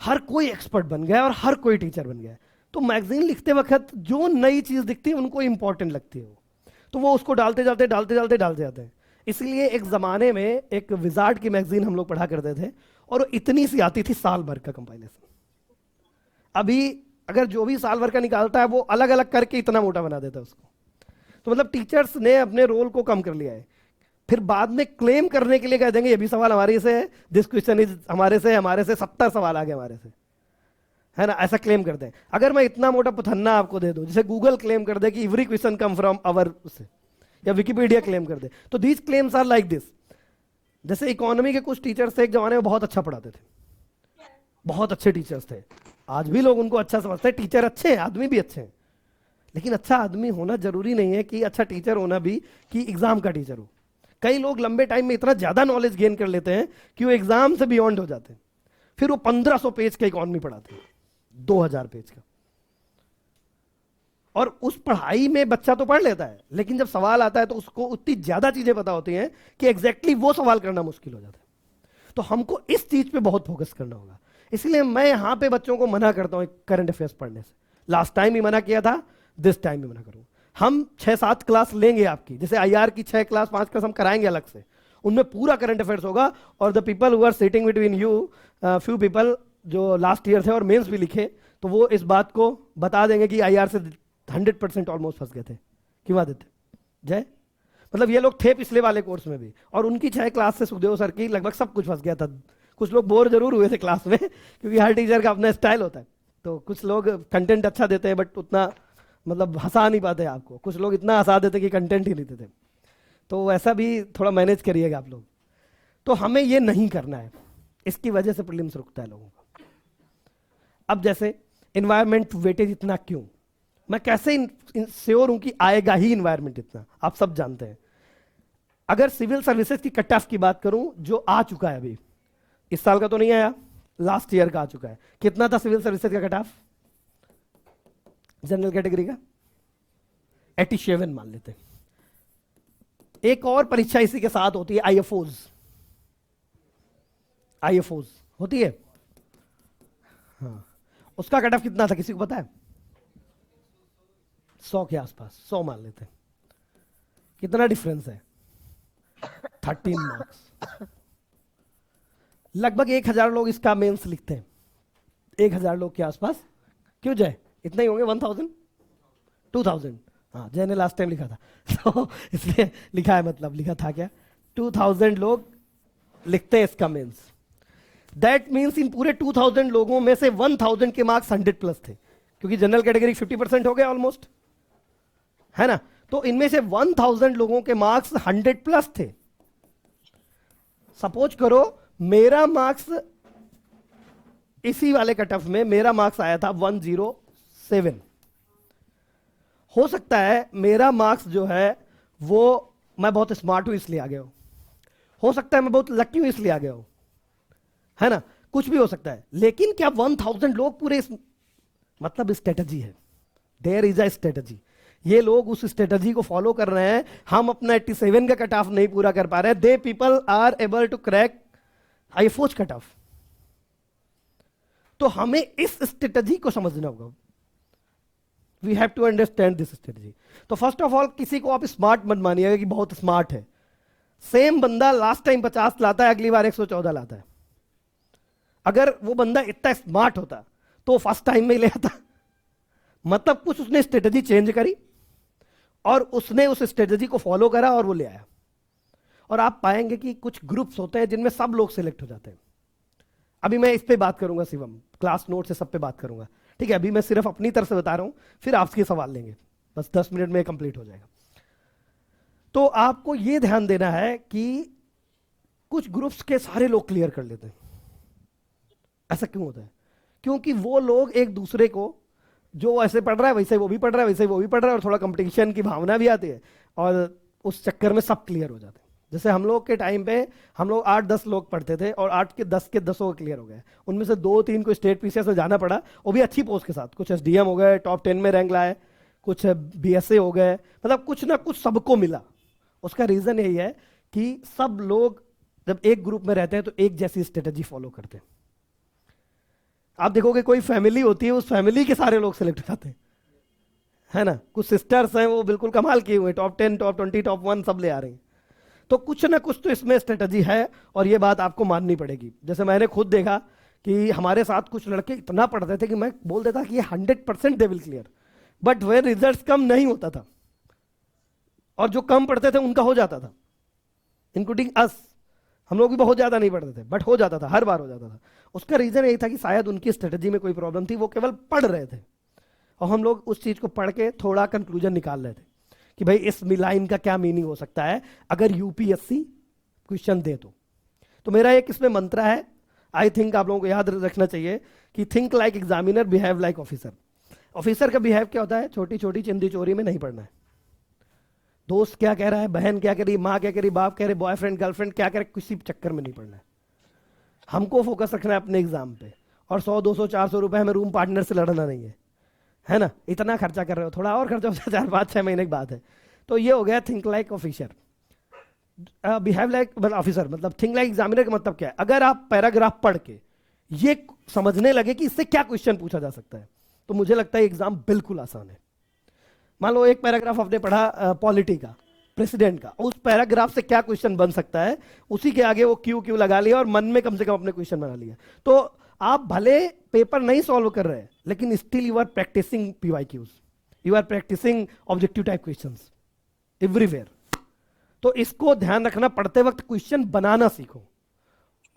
हर कोई एक्सपर्ट बन गया है और हर कोई टीचर बन गया है। तो मैगजीन लिखते वक्त जो नई चीज दिखती है उनको इंपॉर्टेंट लगती है, तो वो उसको डालते जाते हैं। इसलिए एक जमाने में एक विजार्ड की मैगजीन हम लोग पढ़ा करते थे और इतनी सी आती थी साल भर का कंपाइलेशन। अभी अगर जो भी साल भर का निकालता है वो अलग अलग करके इतना मोटा बना देता है उसको। तो मतलब टीचर्स ने अपने रोल को कम कर लिया है। फिर बाद में क्लेम करने के लिए कह देंगे ये भी सवाल हमारे से है, दिस क्वेश्चन इज हमारे से 70 सवाल आ गए हमारे से, है ना, ऐसा क्लेम करते हैं। अगर मैं इतना मोटा पथन्ना आपको दे दूं, जैसे गूगल क्लेम कर दे कि every question come from our से, या विकिपीडिया क्लेम कर दे, तो these claims are like this. जैसे इकोनॉमी के कुछ टीचर्स थे एक जमाने में, बहुत अच्छा पढ़ाते थे, बहुत अच्छे टीचर्स थे, आज भी लोग उनको अच्छा समझते हैं। टीचर अच्छे हैं, आदमी भी अच्छे हैं, लेकिन अच्छा आदमी होना जरूरी नहीं है कि अच्छा टीचर होना भी कि एग्जाम का टीचर हो। कई लोग लंबे टाइम में इतना ज्यादा नॉलेज गेन कर लेते हैं कि वो एग्जाम से बियॉन्ड हो जाते हैं, फिर वो 1500 पेज का इकोनॉमी पढ़ाते हैं, 2000 पेज का। और उस पढ़ाई में बच्चा तो पढ़ लेता है, लेकिन जब सवाल आता है तो उसको उतनी ज्यादा चीजें पता होती हैं कि एग्जैक्टली वो सवाल करना मुश्किल हो जाता है। तो हमको इस चीज पे बहुत फोकस करना होगा। इसलिए मैं यहां पे बच्चों को मना करता हूं करंट अफेयर्स पढ़ने से। लास्ट टाइम भी मना किया था, दिस टाइम भी मना करूंगा। हम 6-7 क्लास लेंगे आपकी, जैसे आईआर की 6 क्लास 5 क्लास हम कराएंगे अलग से, उनमें पूरा करंट अफेयर्स होगा। और the people who are sitting between you, few people जो लास्ट ईयर थे और मेंस भी लिखे, तो वो इस बात को बता देंगे कि आईआर से 100% ऑलमोस्ट फंस गए थे। क्यों आदित्य जय, मतलब ये लोग थे पिछले वाले कोर्स में भी, और उनकी 6 क्लास से सुखदेव सर की लगभग सब कुछ फंस गया था। कुछ लोग बोर जरूर हुए थे क्लास में, क्योंकि हर टीचर का अपना स्टाइल होता है। तो कुछ लोग कंटेंट अच्छा देते हैं बट उतना मतलब हंसा नहीं पाते आपको, कुछ लोग इतना हंसा देते कि कंटेंट ही नहीं देते। तो ऐसा भी थोड़ा मैनेज करिएगा आप लोग। तो हमें ये नहीं करना है, इसकी वजह से प्रीलिम्स रुकता है लोगों का। अब जैसे इन्वायरमेंट वेटेज इतना क्यों, मैं कैसे श्योर हूं कि आएगा ही इन्वायरमेंट इतना, आप सब जानते हैं। अगर सिविल सर्विसेज की कट ऑफ की बात करूं, जो आ चुका है अभी, इस साल का तो नहीं आया, लास्ट ईयर का आ चुका है। कितना था सिविल सर्विसेज का कट ऑफ जनरल कैटेगरी का? 87 मान लेते हैं। एक और परीक्षा इसी के साथ होती है, आईएफओज। आईएफओज होती है, हाँ, उसका कट ऑफ कितना था किसी को पता है? 100 के आसपास, 100 मान लेते हैं। कितना डिफरेंस है? 13 मार्क्स। लगभग 1000 लोग इसका मेंस लिखते हैं, 1000 लोग के आसपास। क्यों जय, इतना ही होंगे? 1000 2000, हाँ जय ने लास्ट टाइम लिखा था तो इसलिए लिखा है, मतलब लिखा था क्या, 2000 लोग लिखते हैं इसका मेंस। दैट मीन्स इन पूरे 2000 लोगों में से 1000 के मार्क्स 100+ थे, क्योंकि जनरल कैटेगरी 50% हो गया ऑलमोस्ट, है ना। तो इनमें से 1000 लोगों के मार्क्स 100+ थे। सपोज करो मेरा मार्क्स इसी वाले कट ऑफ में मेरा मार्क्स आया था 107। हो सकता है मेरा मार्क्स जो है वो, मैं बहुत स्मार्ट हूं इसलिए आ गया हो सकता है मैं बहुत लकी हूं इसलिए आ गया हूं, है ना, कुछ भी हो सकता है। लेकिन क्या 1000 लोग पूरे मतलब स्ट्रेटजी है, देयर इज अ स्ट्रेटजी। ये लोग उस स्ट्रेटजी को फॉलो कर रहे हैं। हम अपना 87 का कट ऑफ नहीं पूरा कर पा रहे हैं, they people are able to crack आईएफओज का टफ। तो हमें इस स्ट्रेटजी को समझना होगा। We have to understand this strategy. तो फर्स्ट ऑफ ऑल, किसी को आप स्मार्ट मत मानिएगा कि बहुत स्मार्ट है। सेम बंदा लास्ट टाइम 50 लाता है, अगली बार 114 लाता है। अगर वो बंदा इतना स्मार्ट होता तो फर्स्ट टाइम में ही ले आता। मतलब कुछ उसने स्ट्रेटजी चेंज करी और उसने उस स्ट्रेटजी को फॉलो करा और वो ले आया। और आप पाएंगे कि कुछ ग्रुप्स होते हैं जिनमें सब लोग सिलेक्ट हो जाते हैं। अभी मैं इस पे बात करूंगा शिवम, क्लास नोट से सब पे बात करूंगा, ठीक है। अभी मैं सिर्फ अपनी तरफ से बता रहा हूं, फिर आपके सवाल लेंगे, बस 10 मिनट में कंप्लीट हो जाएगा। तो आपको यह ध्यान देना है कि कुछ ग्रुप्स के सारे लोग क्लियर कर लेते हैं। ऐसा क्यों होता है? क्योंकि वो लोग एक दूसरे को, जो ऐसे पढ़ रहा है वैसे वो भी पढ़ रहा है, वैसे वो भी पढ़ रहा है, और थोड़ा कंपटीशन की भावना भी आती है, और उस चक्कर में सब क्लियर हो जाते हैं। जैसे हम लोग के टाइम पे हम लोग 8-10 लोग पढ़ते थे, और 8 के 10 के 10 क्लियर हो गए। उनमें से 2-3 को स्टेट पीसीएस में जाना पड़ा, वो भी अच्छी पोस्ट के साथ। कुछ एसडीएम हो गए, टॉप 10 में रैंक लाए, कुछ बीएसए हो गए, मतलब कुछ ना कुछ सबको मिला। उसका रीजन यही है कि सब लोग जब एक ग्रुप में रहते हैं तो एक जैसी स्ट्रेटजी फॉलो करते हैं। आप देखोगे कोई फैमिली होती है, उस फैमिली के सारे लोग सिलेक्ट हो जाते हैं, है ना। कुछ सिस्टर्स हैं, वो बिल्कुल कमाल किए हुए, टॉप 10, टॉप 20, टॉप 1 सब ले आ रही हैं। तो कुछ ना कुछ तो इसमें स्ट्रेटजी है, और ये बात आपको माननी पड़ेगी। जैसे मैंने खुद देखा कि हमारे साथ कुछ लड़के इतना पढ़ते थे कि मैं बोल देता कि ये 100% दे विल क्लियर, बट वे रिजल्ट कम नहीं होता था, और जो कम पढ़ते थे उनका हो जाता था, इंक्लूडिंग अस। हम लोग भी बहुत ज्यादा नहीं पढ़ते थे, बट हो जाता था, हर बार हो जाता था। उसका रीजन यही था कि शायद उनकी स्ट्रेटजी में कोई प्रॉब्लम थी, वो केवल पढ़ रहे थे, और हम लोग उस चीज को पढ़ के थोड़ा कंक्लूजन निकाल रहे थे कि भाई इस लाइन का क्या मीनिंग हो सकता है अगर यूपीएससी क्वेश्चन दे तो मेरा एक इसमें मंत्र है, आई थिंक आप लोगों को याद रखना चाहिए कि think like examiner, behave like officer. Officer का बिहेव क्या होता है? छोटी छोटी चिंदी चोरी में नहीं पढ़ना है। दोस्त क्या कह रहा है, बहन क्या कह रही, माँ क्या कह रही, बाप कह रहे, बॉयफ्रेंड गर्लफ्रेंड क्या कह रहे, किसी चक्कर में नहीं पढ़ना है। हमको फोकस रखना है अपने एग्जाम पे, और 100-200-400 रुपए हमें रूम पार्टनर से लड़ना नहीं है ना। इतना खर्चा कर रहे हो, थोड़ा और खर्चा हो जाए, 4-5-6 महीने की बात है। तो ये हो गया think like officer, behave like मतलब ऑफिसर। मतलब थिंक लाइक एग्जामिनर का मतलब क्या है? अगर आप पैराग्राफ पढ़ के ये समझने लगे कि इससे क्या क्वेश्चन पूछा जा सकता है, तो मुझे लगता है एग्जाम बिल्कुल आसान है। मान लो एक पैराग्राफ आपने पढ़ा पॉलिटी का, प्रेसिडेंट का, उस पैराग्राफ से क्या क्वेश्चन बन सकता है, उसी के आगे वो क्यू क्यू लगा लिया और मन में कम से कम अपने क्वेश्चन बना लिया। तो आप भले पेपर नहीं सॉल्व कर रहे, लेकिन still you are practising PYQs, you are practising objective type questions everywhere. तो इसको ध्यान रखना, पढ़ते वक्त क्वेश्चन बनाना सीखो,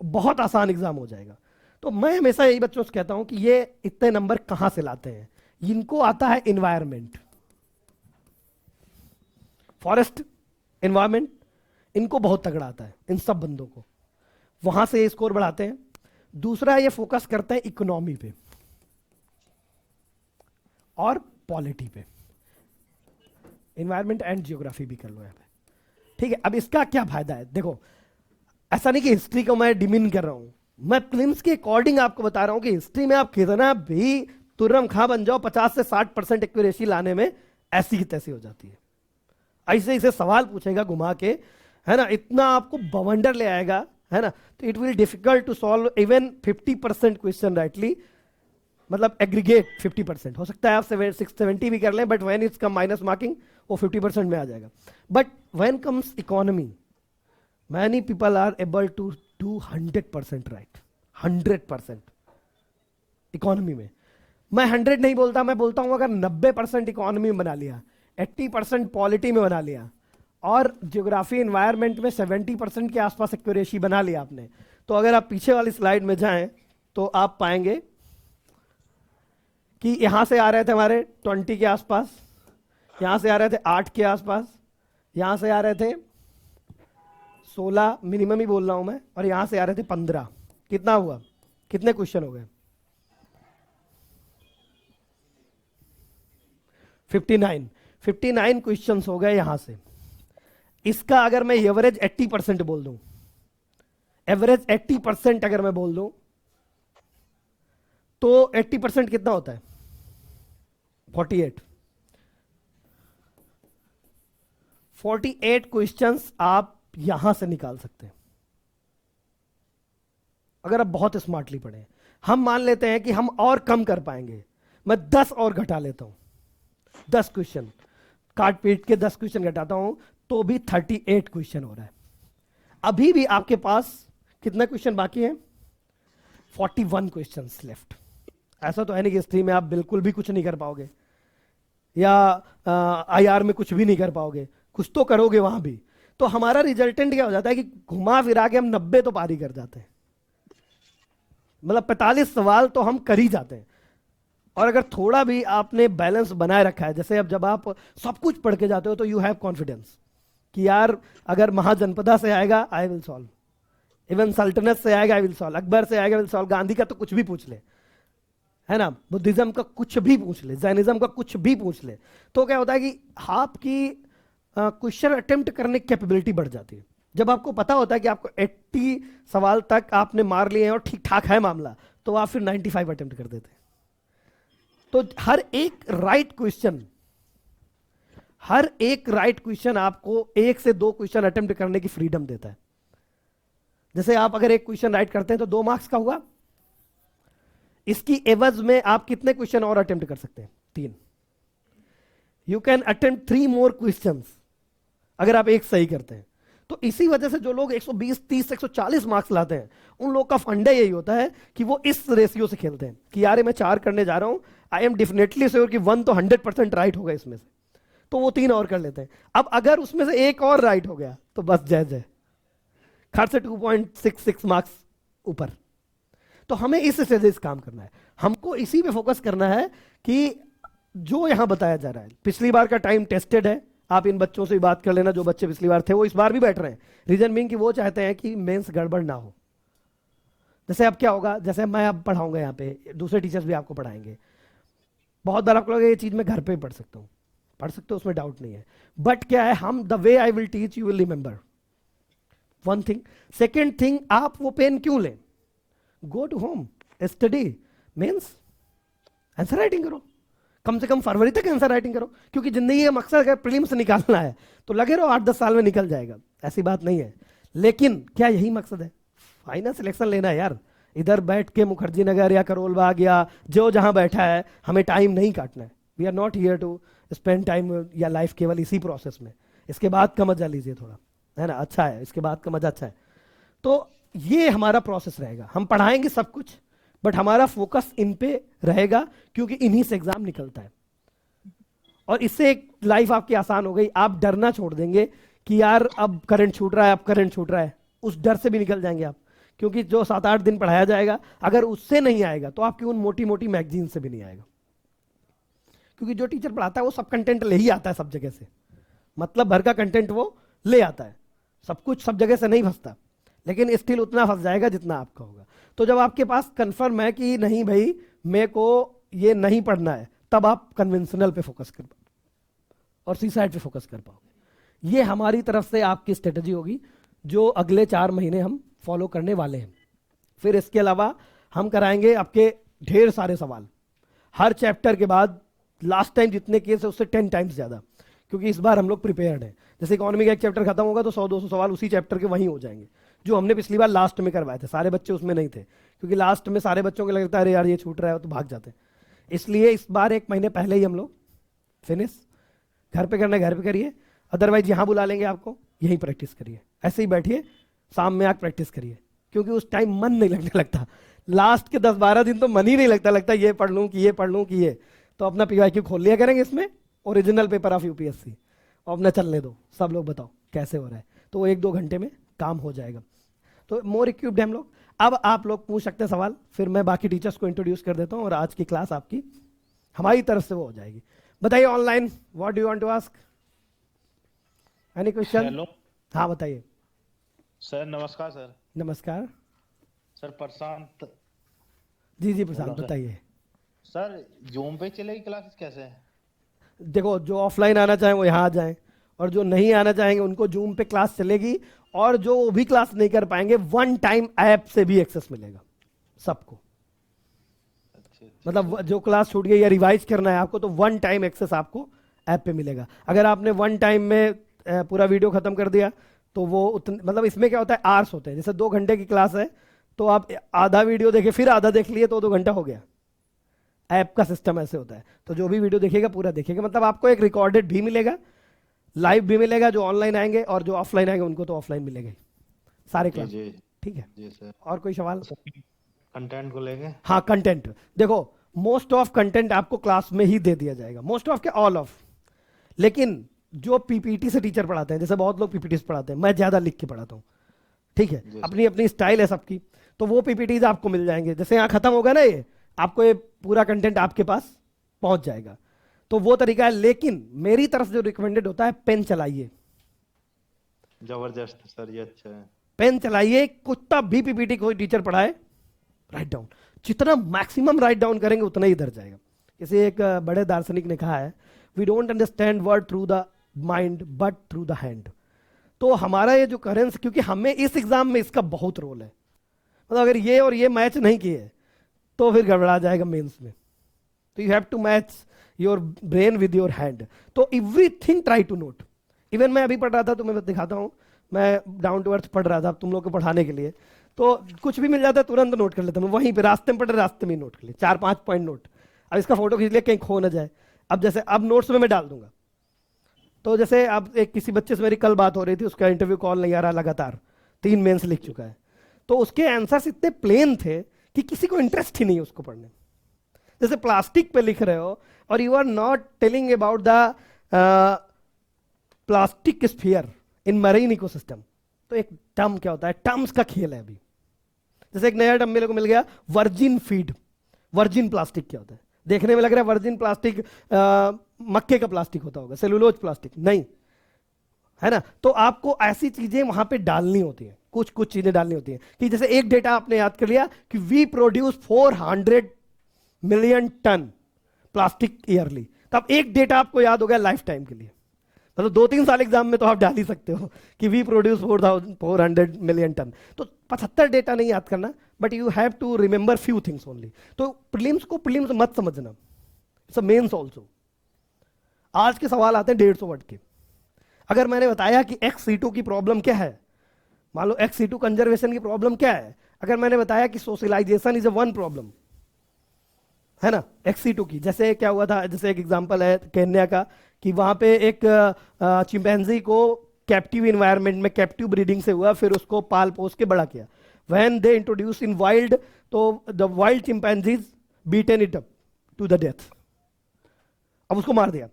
बहुत आसान एग्जाम हो जाएगा। तो मैं हमेशा यही बच्चों से कहता हूं कि ये इतने नंबर कहां से लाते हैं? इनको आता है एनवायरमेंट, फॉरेस्ट एनवायरमेंट, इनको बहुत तगड़ा आता है इन सब बंदों को, वहां से ये स्कोर बढ़ाते हैं। दूसरा, ये फोकस करते हैं इकोनॉमी पे और पॉलिटी पे, एनवायरमेंट एंड जियोग्राफी भी कर लो यहाँ पे, ठीक है। अब इसका क्या फायदा है? देखो, ऐसा नहीं कि हिस्ट्री को मैं डिमिन कर रहा हूं, मैं प्रीलिम्स के अकॉर्डिंग आपको बता रहा हूं कि हिस्ट्री में आप कितना भी तुर्रम खां बन जाओ, 50 से 60% एक्यूरेसी लाने में ऐसी की तैसी हो जाती है। ऐसे ऐसे सवाल पूछेगा घुमा के, है ना, इतना आपको बवंडर ले आएगा, है ना। तो it will difficult to solve even 50% question rightly, मतलब एग्रीगेट 50%। हो सकता है आप 670 भी कर लें, but when it's come minus marking वो 50% में आ जाएगा। But when comes economy, many people are able to do 100% right, 100% economy में। मैं 100 नहीं बोलता, मैं बोलता हूं अगर 90% इकोनॉमी में बना लिया, 80% पॉलिटी में बना लिया, और ज्योग्राफी एनवायरनमेंट में 70% के आसपास एक्यूरेसी बना लिया आपने, तो अगर आप पीछे वाली स्लाइड में जाएं तो आप पाएंगे कि यहां से आ रहे थे हमारे 20 के आसपास, यहां से आ रहे थे 8 के आसपास, यहां से आ रहे थे 16 मिनिमम ही बोल रहा हूं मैं, और यहां से आ रहे थे 15। कितना हुआ? कितने क्वेश्चन हो गए? 59 क्वेश्चंस हो गए यहां से। इसका अगर मैं एवरेज 80% बोल दूं, एवरेज 80% अगर मैं बोल दूं, तो 80% कितना होता है? 48। 48 क्वेश्चंस आप यहां से निकाल सकते हैं। अगर आप बहुत स्मार्टली पढ़ें। हम मान लेते हैं कि हम और कम कर पाएंगे, मैं 10 और घटा लेता हूं, 10 क्वेश्चन काट पीट के 10 क्वेश्चन घटाता हूं तो भी 38 क्वेश्चन हो रहा है। अभी भी आपके पास कितने क्वेश्चन बाकी हैं? 41 क्वेश्चंस लेफ्ट। ऐसा तो है नहीं कि हिस्ट्री में आप बिल्कुल भी कुछ नहीं कर पाओगे या आईआर में कुछ भी नहीं कर पाओगे, कुछ तो करोगे वहां भी। तो हमारा रिजल्टेंट क्या हो जाता है कि घुमा फिरा के हम 90 तो पारी कर जाते हैं, मतलब 45 सवाल तो हम कर ही जाते हैं। और अगर थोड़ा भी आपने बैलेंस बनाए रखा है, जैसे अब जब आप सब कुछ पढ़ के जाते हो तो यू हैव कॉन्फिडेंस कि यार अगर महाजनपदा से आएगा आई विल सॉल्व, इवन सल्तनत से आएगा आई विल सॉल्व, अकबर से आएगा आई विल सॉल्व, गांधी का तो कुछ भी पूछ ले, है ना, बुद्धिज्म का कुछ भी पूछ ले, जैनिज्म का कुछ भी पूछ ले, तो क्या होता है कि आपकी क्वेश्चन अटेम्प्ट करने की कैपेबिलिटी बढ़ जाती है। जब आपको पता होता है कि आपको 80 सवाल तक आपने मार लिए हैं और ठीक ठाक है मामला, तो आप फिर 95 अटेम्प्ट कर देते हैं। तो हर एक राइट क्वेश्चन आपको 1 से 2 क्वेश्चन अटेम्प्ट करने की फ्रीडम देता है। जैसे आप अगर एक क्वेश्चन राइट करते हैं तो 2 मार्क्स का हुआ, इसकी एवज में आप कितने क्वेश्चन और अटेम्प्ट कर सकते हैं? 3। You can attempt 3 more questions अगर आप एक सही करते हैं। तो इसी वजह से जो लोग 120, 30, 140 मार्क्स लाते हैं, उन लोग का फंडा यही होता है कि वो इस रेशियो से खेलते हैं कि यार मैं 4 करने जा रहा हूं, आई एम डेफिनेटली श्योर कि 1 तो 100% राइट होगा इसमें से, तो वो 3 और कर लेते हैं। अब अगर उसमें से एक और राइट हो गया तो बस जय जय, खर्च से 2.66 मार्क्स ऊपर। तो हमें इस स्टेज से काम करना है, हमको इसी पे फोकस करना है कि जो यहां बताया जा रहा है। पिछली बार का टाइम टेस्टेड है, आप इन बच्चों से भी बात कर लेना जो बच्चे पिछली बार थे, वो इस बार भी बैठ रहे हैं। रीजन बीइंग कि वो चाहते हैं कि मेंस गड़बड़ ना हो। जैसे अब क्या होगा, जैसे मैं अब पढ़ाऊंगा यहाँ पे, दूसरे टीचर्स भी आपको पढ़ाएंगे, बहुत बार आपको लगेगा ये चीज मैं घर पे भी पढ़ सकता हूँ, पढ़ सकते हो, उसमें डाउट नहीं है। बट क्या है, हम the way I will teach you will remember, one thing. Second thing, आप वो पेन क्यों लें? Go to home, study mains, answer writing करो, कम से कम फरवरी तक आंसर राइटिंग करो, क्योंकि जिंदगी का मकसद अगर प्रीलिम्स निकालना है तो लगे रहो 8-10 साल में निकल जाएगा, ऐसी बात नहीं है। लेकिन क्या यही मकसद है? फाइनल सिलेक्शन लेना है यार। इधर बैठ के मुखर्जी नगर या करोल बाग या जो जहां बैठा है, हमें टाइम नहीं काटना है। We are not here to spend time या लाइफ केवल इसी प्रोसेस में। इसके बाद का मजा लीजिए थोड़ा, है ना, अच्छा है, इसके बाद का मजा अच्छा है। तो ये हमारा प्रोसेस रहेगा, हम पढ़ाएंगे सब कुछ, बट हमारा फोकस इन पे रहेगा, क्योंकि इन्हीं से एग्जाम निकलता है। और इससे एक लाइफ आपकी आसान हो गई, आप डरना छोड़ देंगे कि यार अब करंट छूट रहा है, अब करंट छूट रहा है, उस डर से भी निकल जाएंगे आप। क्योंकि जो 7-8 दिन पढ़ाया जाएगा, अगर उससे नहीं आएगा तो आपकी उन मोटी मोटी मैगजीन से भी नहीं आएगा। क्योंकि जो टीचर पढ़ाता है वो सब कंटेंट ले ही आता है सब जगह से, मतलब भर का कंटेंट वो ले आता है, सब कुछ सब जगह से नहीं फंसता, लेकिन स्टिल उतना फंस जाएगा जितना आपका होगा। तो जब आपके पास कंफर्म है कि नहीं भाई मेरे को ये नहीं पढ़ना है, तब आप कन्वेंशनल पे फोकस कर पाओगे और सीसाइड पे फोकस कर पाओगे। ये हमारी तरफ से आपकी स्ट्रेटजी होगी जो अगले 4 महीने हम फॉलो करने वाले हैं। फिर इसके अलावा हम कराएंगे आपके ढेर सारे सवाल हर चैप्टर के बाद, लास्ट टाइम जितने केस है उससे 10 टाइम्स ज्यादा, क्योंकि इस बार हम लोग प्रिपेयर्ड हैं। जैसे इकोनॉमी का एक चैप्टर खत्म होगा तो 100-200 सवाल उसी चैप्टर के वहीं हो जाएंगे, जो हमने पिछली बार लास्ट में करवाए थे। सारे बच्चे उसमें नहीं थे, क्योंकि लास्ट में सारे बच्चों को लगता है अरे यार ये छूट रहा है तो भाग जाते हैं। इसलिए इस बार 1 महीने पहले ही हम लोग फिनिश, घर पे करना है घर पे करिए, अदरवाइज यहाँ बुला लेंगे आपको, यहीं प्रैक्टिस करिए, ऐसे ही बैठिए, शाम में आकर प्रैक्टिस करिए, क्योंकि उस टाइम मन नहीं लगने लगता। लास्ट के 10-12 दिन तो मन ही नहीं लगता ये पढ़ लूँ कि ये पढ़ लूँ कि ये। तो अपना PYQ खोल लिया करेंगे इसमें, ओरिजिनल पेपर ऑफ UPSC, और अपना चलने दो, सब लोग बताओ कैसे हो रहा है, तो वो 1-2 घंटे में काम हो जाएगा। तो मोर इक्विप्ड हम लोग। अब आप लोग पूछ सकते हैं सवाल, फिर मैं बाकी टीचर्स को इंट्रोड्यूस कर देता हूँ और आज की क्लास आपकी हमारी तरफ से वो हो जाएगी। बताइए online, what do you want to ask, any question? Hello हाँ बताइए। सर, नमस्कार सर। नमस्कार। सर प्रशांत। जी प्रशांत बोलो सर। बताइए। सर जूम पे चलेगी क्लासेस कैसे? देखो जो ऑफलाइन आना चाहें वो यहाँ आ जाएं, और जो नहीं आना चाहेंगे उनको जूम पे क्लास चलेगी, और जो भी क्लास नहीं कर पाएंगे 1 टाइम ऐप से भी एक्सेस मिलेगा सबको। अच्छा, मतलब जो क्लास छूट गई या रिवाइज करना है आपको, तो 1 टाइम एक्सेस आपको ऐप पे मिलेगा। अगर आपने 1 टाइम में पूरा वीडियो खत्म कर दिया तो वो मतलब इसमें क्या होता है, आर्स होते हैं। जैसे 2 घंटे की क्लास है तो आप आधा वीडियो देखे फिर आधा देख लिए तो 2 घंटा हो गया। ऐप का सिस्टम ऐसे होता है, तो जो भी वीडियो देखेगा पूरा देखेगा, मतलब आपको एक रिकॉर्डेड भी मिलेगा, लाइव भी मिलेगा, जो ऑनलाइन आएंगे और जो ऑफलाइन आएंगे उनको तो ऑफलाइन मिलेगा ही, सारे जी क्लास। जी ठीक है, जी सर। और कोई सवाल? कंटेंट को लेके हाँ कंटेंट, देखो मोस्ट ऑफ कंटेंट आपको क्लास में ही दे दिया जाएगा, मोस्ट ऑफ के ऑल ऑफ। लेकिन जो पीपीटी से टीचर पढ़ाते हैं, जैसे बहुत लोग पीपीटी से पढ़ाते हैं, मैं ज्यादा लिख के पढ़ाता हूँ, ठीक है, जी अपनी अपनी स्टाइल है सबकी, तो वो पीपीटीज आपको मिल जाएंगे। जैसे यहाँ खत्म होगा ना ये, आपको ये पूरा कंटेंट आपके पास पहुंच जाएगा, तो वो तरीका है। लेकिन मेरी तरफ जो रिकमेंडेड होता है, पेन चलाइए, जबरदस्त सर, ये अच्छा है। पेन चलाइए, कुत्ता भी पीपीटी कोई टीचर पढ़ाए, राइट डाउन, जितना मैक्सिमम राइट डाउन करेंगे उतना ही इधर जाएगा। किसी एक बड़े दार्शनिक ने कहा है, we don't understand word through the mind but through the hand. तो हमारा ये जो करेंस, क्योंकि हमें इस एग्जाम में इसका बहुत रोल है, मतलब अगर ये और ये मैच नहीं किए तो फिर गड़बड़ा जाएगा मेंस में। तो you have to match your brain with your hand, तो everything try to note. Even मैं अभी पढ़ रहा था, तो मैं दिखाता हूँ, मैं डाउन टू अर्थ पढ़ रहा था तुम लोग को पढ़ाने के लिए, तो कुछ भी मिल जाता है तुरंत नोट कर लेता हूँ, वहीं पे रास्ते में पढ़ रहे, रास्ते में नोट कर लिए 4-5 पॉइंट नोट। अब इसका फोटो खींच लिया कहीं खो ना जाए। अब जैसे अब नोट्स में मैं डाल दूंगा, तो जैसे अब एक किसी बच्चे से मेरी कल बात हो रही थी, उसका इंटरव्यू कॉल नहीं आ रहा, लगातार 3 मेंस लिख चुका है, तो उसके आंसर्स इतने प्लेन थे कि किसी को इंटरेस्ट ही नहीं है उसको पढ़ने। जैसे प्लास्टिक पे लिख रहे हो और you are not telling about the plastic sphere in marine ecosystem, तो एक टर्म क्या होता है, टर्म्स का खेल है अभी। जैसे एक नया टर्म मेरे को मिल गया, वर्जिन फीड। वर्जिन प्लास्टिक क्या होता है? देखने में लग रहा है वर्जिन प्लास्टिक मक्के का प्लास्टिक होता होगा, सेलुलोज प्लास्टिक नहीं है ना। तो आपको ऐसी चीजें वहां पे डालनी होती है, कुछ कुछ चीजें डालनी होती है, कि जैसे एक डेटा आपने याद कर लिया कि we produce 400 million tonne plastic yearly, तब एक डेटा आपको याद हो गया लाइफ टाइम के लिए। मतलब 2-3 साल एग्जाम में तो आप डाल ही सकते हो कि वी प्रोड्यूस 400 मिलियन टन। तो 75 डेटा नहीं याद करना, but you have to remember few things only. तो प्रीलिम्स को प्रीलिम्स मत समझना, इट्स अ मेंस ऑल्सो। आज के सवाल आते हैं 150 वर्ड के। अगर मैंने बताया कि XC2 की प्रॉब्लम क्या है, मान लो XC2 कंजर्वेशन की प्रॉब्लम क्या है, अगर मैंने बताया कि socialisation is a one problem, है ना, XC2 की, जैसे क्या हुआ था, जैसे एक एग्जांपल है केन्या का, कि वहां पे एक चिंपैंजी को कैप्टिव इन्वायरमेंट में कैप्टिव ब्रीडिंग से हुआ, फिर उसको पाल पोस के बड़ा किया। When they introduce in wild, तो the wild chimpanzees beaten it up to the death, अब उसको मार दिया।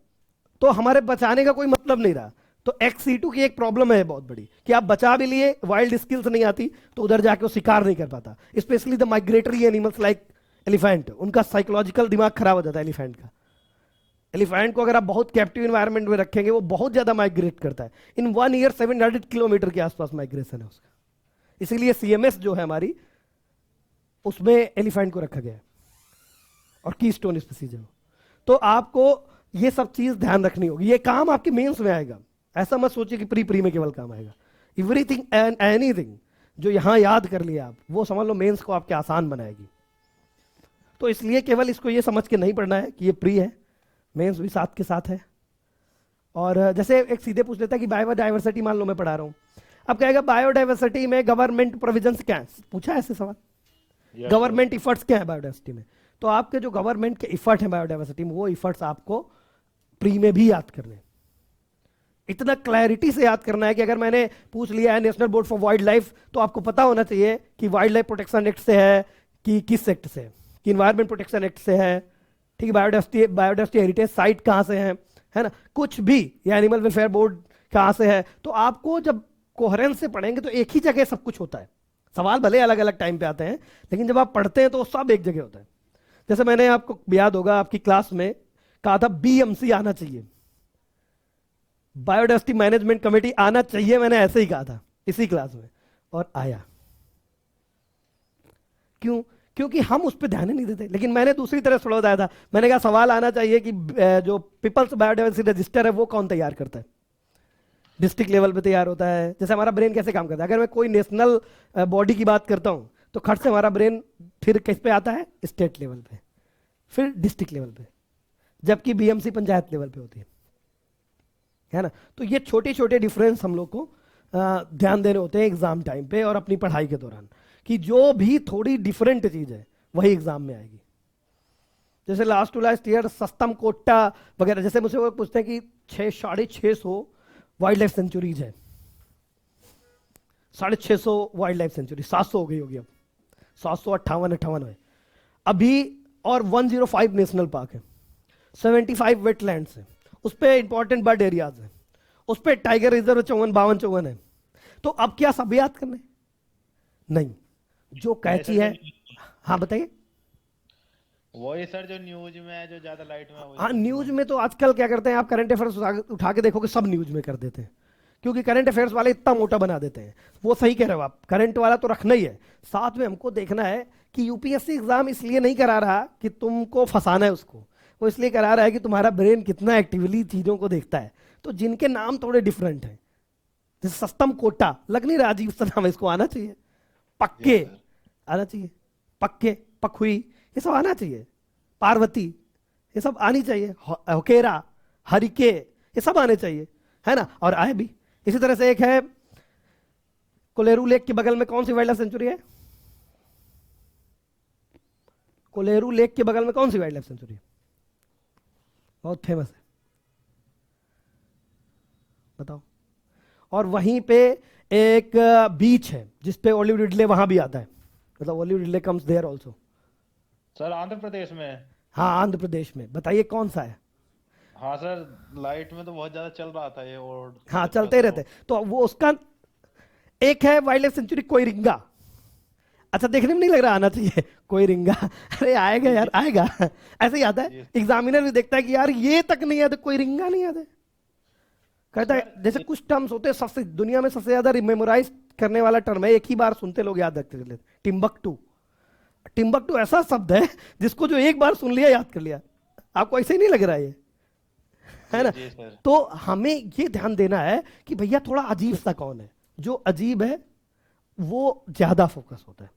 तो हमारे बचाने का कोई मतलब नहीं रहा। तो XC2 की एक प्रॉब्लम है बहुत बड़ी, कि आप बचा भी लिए, वाइल्ड स्किल्स नहीं आती, तो उधर जाके वो शिकार नहीं कर पाता। Specially the migratory animals like elephant, उनका साइकोलॉजिकल दिमाग खराब हो जाता है एलिफेंट का। एलिफेंट को अगर आप बहुत कैप्टिव एनवायरनमेंट में रखेंगे, वो बहुत ज्यादा माइग्रेट करता है। इन 1 ईयर 700 किलोमीटर के आसपास माइग्रेशन है उसका। इसीलिए CMS जो है हमारी, उसमें एलिफेंट को रखा गया है, और कीस्टोन स्पीसीज है वो। तो आपको ये सब चीज ध्यान रखनी होगी। ये काम आपके मेंस में आएगा, ऐसा मत सोचिए कि प्री में केवल काम आएगा। एवरीथिंग एंड एनीथिंग जो यहां याद कर लिया आप, वो समझ लो मेंस को आपके आसान बनाएगी। तो इसलिए केवल इसको ये समझ के नहीं पढ़ना है कि ये प्री है, मेंस भी साथ के साथ है। और जैसे एक सीधे पूछ लेता है कि बायोडाइवर्सिटी, मान लो मैं पढ़ा रहा हूं, अब कहेगा बायोडाइवर्सिटी में गवर्नमेंट प्रोविजंस क्या है, पूछा ऐसे सवाल, गवर्नमेंट इफर्ट्स क्या है बायोडाइवर्सिटी में। तो आपके जो गवर्नमेंट के इफर्ट है बायोडाइवर्सिटी में, वो इफर्ट्स आपको प्री में भी याद करने हैं। इतना क्लैरिटी से याद करना है कि अगर मैंने पूछ लिया है national board for wild life, तो आपको पता होना चाहिए कि वाइल्ड लाइफ प्रोटेक्शन एक्ट से है कि किस एक्ट से है, कि इन्वायरमेंट प्रोटेक्शन एक्ट से है, ठीक है, बायोडाइवर्सिटी हेरिटेज साइट कहाँ से है ना, कुछ भी, या एनिमल वेलफेयर बोर्ड कहाँ से है। तो आपको जब कोहेरेंस से पढ़ेंगे तो एक ही जगह सब कुछ होता है। सवाल भले अलग अलग टाइम पे आते हैं, लेकिन जब आप पढ़ते हैं तो सब एक जगह होता है। जैसे मैंने आपको याद होगा, आपकी क्लास में कहा था BMC आना चाहिए, बायोडाइवर्सिटी मैनेजमेंट कमेटी आना चाहिए, मैंने ऐसे ही कहा था इसी क्लास में, और आया। क्यों? क्योंकि हम उस पर ध्यान ही नहीं देते। लेकिन मैंने दूसरी तरफ थोड़ा बताया था, मैंने कहा सवाल आना चाहिए कि जो पीपल्स बायोडाइवर्सिटी रजिस्टर है वो कौन तैयार करता है, डिस्ट्रिक्ट लेवल पे तैयार होता है। जैसे हमारा ब्रेन कैसे काम करता है, अगर मैं कोई नेशनल बॉडी की बात करता हूं, तो खट से हमारा ब्रेन फिर किस पे आता है, स्टेट लेवल पे, फिर डिस्ट्रिक्ट लेवल पे, जबकि BMC पंचायत लेवल पे होती है ना। तो ये छोटे छोटे डिफरेंस हम लोग को ध्यान देने होते हैं एग्जाम टाइम पे और अपनी पढ़ाई के दौरान, कि जो भी थोड़ी डिफरेंट चीज है वही एग्जाम में आएगी। जैसे लास्ट टू लास्ट ईयर सस्तम कोट्टा वगैरह, जैसे मुझे वो पूछते हैं कि 650 वाइल्ड लाइफ सेंचुरीज है, 650 वाइल्ड लाइफ सेंचुरी, 700 हो गई होगी अब, 758 है अभी, और 105 नेशनल पार्क है, 75 वेटलैंड्स है, उस पर इंपॉर्टेंट बर्ड एरियाज है, उस पर टाइगर रिजर्व 54 है। तो अब क्या सब याद करने? नहीं, जो कैची है। हाँ बताइए। वही सर जो न्यूज में है, जो ज्यादा लाइट में है, वही हाँ, सब न्यूज में तो आजकल क्या करते हैं, आप करंट अफेयर्स उठा के देखोगे सब न्यूज में कर देते हैं, क्योंकि करंट अफेयर्स वाले इतना मोटा बना देते हैं। वो सही कह रहे हो आप, करंट वाला तो रखना ही है, साथ में हमको देखना है कि यूपीएससी एग्जाम इसलिए नहीं करा रहा कि तुमको फंसाना है उसको, वो इसलिए करा रहा है कि तुम्हारा ब्रेन कितना एक्टिवली चीजों को देखता है। तो जिनके नाम थोड़े डिफरेंट हैं, जैसे सस्तम कोटा, लग नहीं रहा अजीब सा नाम है, इसको आना चाहिए। पक्के Yes, sir. आना चाहिए, पक्के, पखुई, ये सब आना चाहिए। पार्वती, ये सब आनी चाहिए। होकेरा, हरिके, ये सब आने चाहिए, है ना, और आए भी। इसी तरह से एक है कोलेरू लेक के बगल में कौन सी वाइल्ड लाइफ सेंचुरी है? कोलेरू लेक के बगल में कौन सी वाइल्ड लाइफ सेंचुरी है? बहुत फेमस है, बताओ। और वहीं पे एक बीच है जिसपे ओलिव रिडले वहां भी आता है, मतलब olive ridley comes there also. Sir Andhra Pradesh में। हाँ, आंध्र प्रदेश में, बताइए कौन सा है? हाँ सर, लाइट में तो बहुत ज्यादा चल रहा था ये, और हाँ, चलते ही रहते। तो वो उसका एक है वाइल्ड लाइफ सेंचुरी कोईरिंगा। अच्छा, देखने में नहीं लग रहा आना चाहिए कोईरिंगा? अरे आएगा यार, आएगा। ऐसे ही आता है, एग्जामिनर भी देखता है कि यार ये तक नहीं आता, कोईरिंगा नहीं आता। कहता है जैसे कुछ टर्म्स होते हैं सबसे दुनिया में सबसे ज्यादा मेमोराइज करने वाला टर्म है, एक ही बार सुनते लोग याद रखते लेते। टिम्बकटू, टिम्बकटू ऐसा शब्द है जिसको जो एक बार सुन लिया याद कर लिया। आपको ऐसे ही नहीं लग रहा है ये, है ना? जी सर। तो हमें ये ध्यान देना है कि भैया थोड़ा अजीब सा कौन है, जो अजीब है वो ज्यादा फोकस होता है।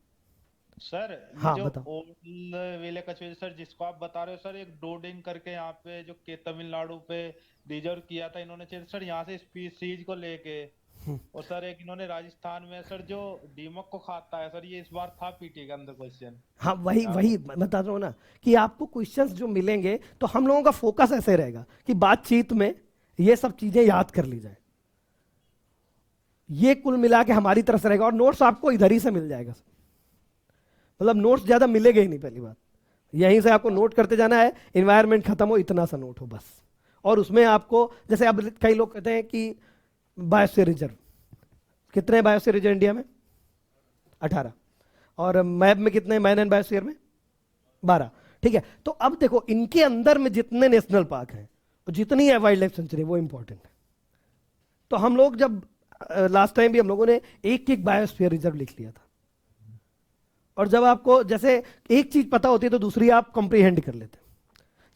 सर हाँ, जो बताओ। ओल्ड वेले कछुए सर जिसको आप बता रहे हो सर, एक डोडिंग करके यहाँ पे जो के तमिलनाडु पे रिजर्व किया था इन्होंने सर, यहाँ से स्पीसीज को लेके। और सर एक इन्होंने राजस्थान में सर जो दीमक को खाता है सर, ये इस बार था पीटी के अंदर क्वेश्चन। हाँ, वही वही बता रहा हूँ ना कि आपको क्वेश्चंस जो मिलेंगे तो हम लोगों का फोकस ऐसे रहेगा कि बातचीत में ये सब चीजें याद कर ली जाए। ये कुल मिला के हमारी तरफ से रहेगा, और नोट्स आपको इधर ही से मिल जाएगा। मतलब नोट्स ज्यादा मिलेगा ही नहीं, पहली बात यहीं से आपको नोट करते जाना है, एनवायरनमेंट खत्म हो इतना सा नोट हो बस। और उसमें आपको, जैसे अब कई लोग कहते हैं कि बायोस्फीयर रिजर्व, कितने बायोस्फीयर रिजर्व इंडिया में? 18। और मैप में कितने मैन एंड बायोस्फीयर में? 12। ठीक है, तो अब देखो इनके अंदर में जितने नेशनल पार्क हैं और जितनी है वाइल्ड लाइफ सेंचुरी, वो इंपॉर्टेंट है। तो हम लोग जब लास्ट टाइम भी हम लोगों ने एक एक बायोस्फीयर रिजर्व लिख लिया था, और जब आपको जैसे एक चीज पता होती है तो दूसरी आप कंप्रीहेंड कर लेते हैं।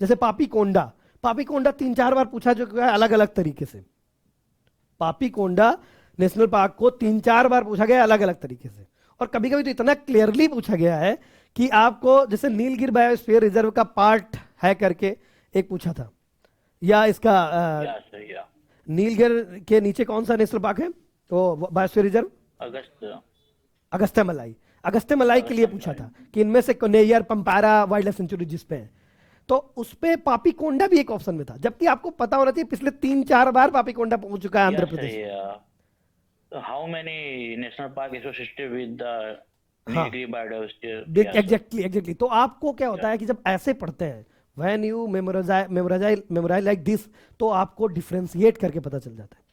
जैसे पापी कोंडा, पापी कोंडा 3-4 बार पूछा जो है अलग अलग तरीके से। पापी कोंडा नेशनल पार्क को 3-4 बार पूछा गया अलग अलग तरीके से, और कभी कभी तो इतना क्लियरली पूछा गया है कि आपको, जैसे नीलगिरी बायोस्फीयर रिजर्व का पार्ट है करके एक पूछा था, या इसका या नीलगिरी के नीचे कौन सा नेशनल पार्क है तो बायोस्फीयर रिजर्व? अगस्त अगस्त्यमलाई, अगस्त्यमलाई के लिए पूछा था कि इनमें से नेयर पंपारा वाइल्ड लाइफ सेंचुरी जिस पे है, तो उस पे पापी कोंडा भी एक ऑप्शन में था, जबकि आपको पता होना चाहिए पिछले 3-4 बार पापी कोंडा पहुंच चुका है आंध्र प्रदेश में। How many national park associated with the हाँ, नीलगिरी बायोस्फीयर? एग्जैक्टली। तो आपको क्या होता है कि जब ऐसे पढ़ते हैं, when you memorise like this, तो आपको डिफरेंशिएट करके पता चल जाता है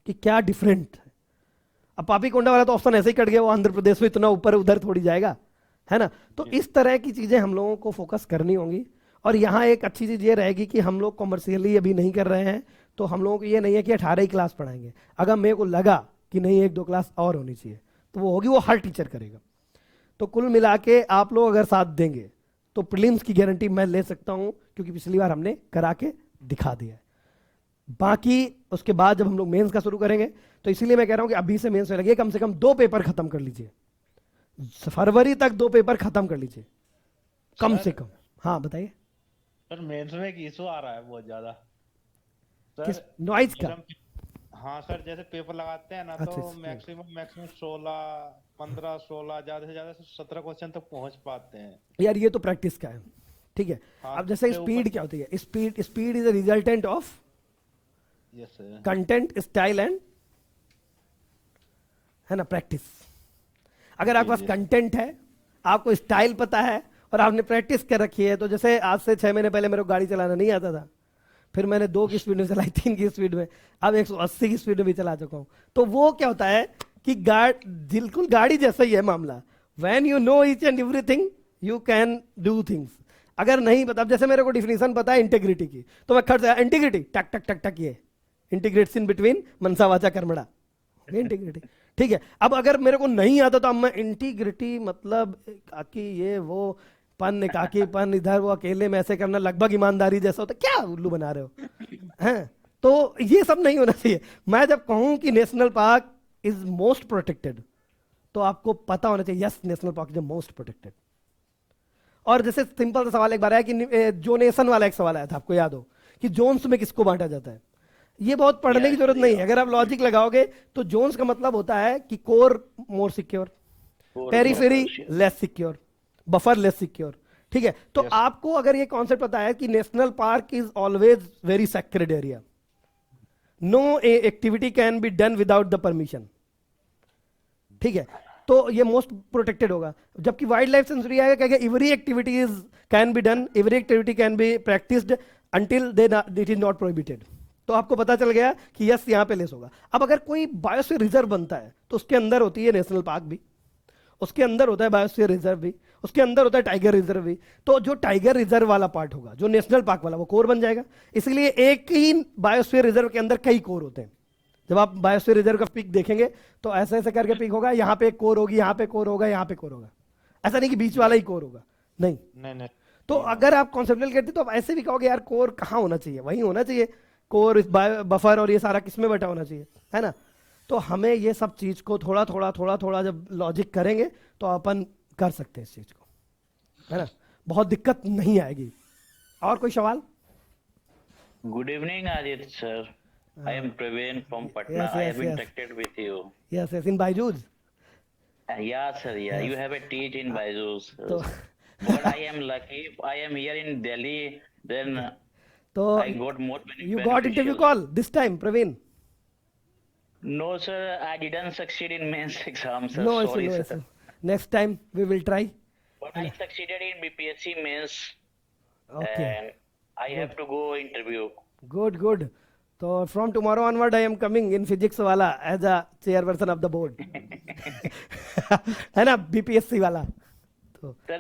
कि क्या डिफरेंट है। अब पापी कोंडा वाला तो ऑप्शन ऐसे ही कट गया, वो आंध्र प्रदेश में इतना ऊपर उधर थोड़ी जाएगा, है ना? तो इस तरह की चीजें हम लोगों को फोकस करनी होंगी। और यहाँ एक अच्छी चीज ये रहेगी कि हम लोग कॉमर्शियली अभी नहीं कर रहे हैं, तो हम लोगों को ये नहीं है कि 18 ही क्लास पढ़ाएंगे। अगर मेरे को लगा कि नहीं 1-2 क्लास और होनी चाहिए तो वो होगी, वो हर टीचर करेगा। तो कुल मिला के आप लोग अगर साथ देंगे तो प्रीलिम्स की गारंटी मैं ले सकता हूं, क्योंकि पिछली बार हमने करा के दिखा दिया है। बाकी उसके बाद जब हम लोग मेंस का शुरू करेंगे, तो इसीलिए मैं कह रहा हूं कि अभी से मेंस में लगे, कम से कम 2 पेपर खत्म कर लीजिए, फरवरी तक 2 पेपर खत्म कर लीजिए कम से कम। हाँ बताइए। सर मेंस में एक इशू आ रहा है बहुत ज्यादा किस सर, नॉइज का? हाँ सर, जैसे पेपर लगाते हैं ना अच्छा, तो अच्छा। मैक्सिमम 16, 15, 16, ज्यादा से ज्यादा 17 क्वेश्चन तक पहुंच पाते हैं। यार ये तो प्रैक्टिस का है, ठीक है। हाँ अब जैसे उससे ऊपर। स्पीड क्या होती है, speed speed is a resultant of yes sir. Content, style and, है ना, प्रैक्टिस। अगर आपके जी पास जी। कंटेंट है, आपको स्टाइल पता है और आपने प्रैक्टिस कर रखी है, तो जैसे आज से 6 महीने पहले मेरे को गाड़ी चलाना नहीं आता था, फिर मैंने 2 की स्पीड में चलाई, 3 की स्पीड में, अब 180 की स्पीड में भी चला चुका हूं। तो वो क्या होता है कि बिल्कुल गाड़ी जैसा ही है मामला। When you know each and everything you can do things. अगर नहीं पता, अब जैसे मेरे को डिफिनेशन पता है इंटीग्रिटी की, तो मैं खट से इंटीग्रिटी टक टक टक टक, ये इंटीग्रेट्स इन बिटवीन मनसा वाचा कर्मणा, इंटीग्रिटी, ठीक है। अब अगर मेरे को नहीं आता तो अब मैं इंटीग्रिटी मतलब काकी ये वो पन काकी पन इधर वो अकेले में ऐसे करना लगभग ईमानदारी जैसा होता, क्या उल्लू बना रहे हो हैं। तो ये सब नहीं होना चाहिए। मैं जब कहूं कि national park is most protected, तो आपको पता होना चाहिए yes national park is most protected. और जैसे सिंपल सा सवाल एक बार आया कि जोनेशन वाला एक सवाल आया था, आपको याद हो कि जोन्स में किसको बांटा जाता है। ये बहुत पढ़ने की Yes, जरूरत नहीं है, yeah. अगर आप लॉजिक लगाओगे तो जोन्स का मतलब होता है कि core more secure, For periphery buffers, yes. Less secure, buffer less secure, ठीक है। तो Yes. आपको अगर ये कॉन्सेप्ट पता है कि national park is always very sacred area, no activity can be done without the permission, ठीक है, तो ये मोस्ट प्रोटेक्टेड होगा। जबकि वाइल्ड लाइफ सेंचुरी आएगा क्या, every activity is can be done, every activity can be practised until they it is not prohibited. तो आपको पता चल गया कि यस यहाँ पे लेस होगा। अब अगर कोई बायोस्फीयर रिजर्व बनता है तो उसके अंदर होती है नेशनल पार्क भी, उसके अंदर होता है बायोस्फीयर रिजर्व भी, उसके अंदर होता है टाइगर रिजर्व भी। तो जो टाइगर रिजर्व वाला पार्ट होगा, जो नेशनल पार्क वाला, वो कोर बन जाएगा। इसलिए एक ही बायोस्फीयर रिजर्व के अंदर कई कोर होते हैं। जब आप बायोस्फीयर रिजर्व का पीक देखेंगे तो ऐसे ऐसे करके पीक होगा, यहाँ पे एक कोर होगी, यहाँ पे कोर होगा, यहाँ पे कोर होगा। ऐसा नहीं कि बीच वाला ही कोर होगा, नहीं। नहीं। तो अगर आप कॉन्सेप्चुअल करते तो आप ऐसे भी कहोगे यार कोर कहाँ होना चाहिए, वहीं होना चाहिए। कोर बफर और ये सारा किस में बटा होना चाहिए, है ना। तो हमें ये सब चीज को थोड़ा थोड़ा जब लॉजिक करेंगे तो अपन कर सकते हैं इस चीज को, है ना, बहुत दिक्कत नहीं आएगी। और कोई सवाल? Good evening, Ajit sir. I am Praveen from Patna. Yes, I yes, have yes. interacted with you. Yes yes, in Byju's. Yeah, sir. Yeah, Yes. you have a teach in Byju's. तो But I am lucky. If I am here in Delhi, then तो I got more you got interview beneficial. Call this time, Praveen? No, sir. I didn't succeed in mains exam, sir. No issue, Sorry, no sir. Issue, next time we will try. But I succeeded in BPSC mains, okay, and I have to go interview. Good good. तो from tomorrow onward I am coming in physics वाला as a chairperson of the board है ना, बीपीएससी वाला। तो Sir,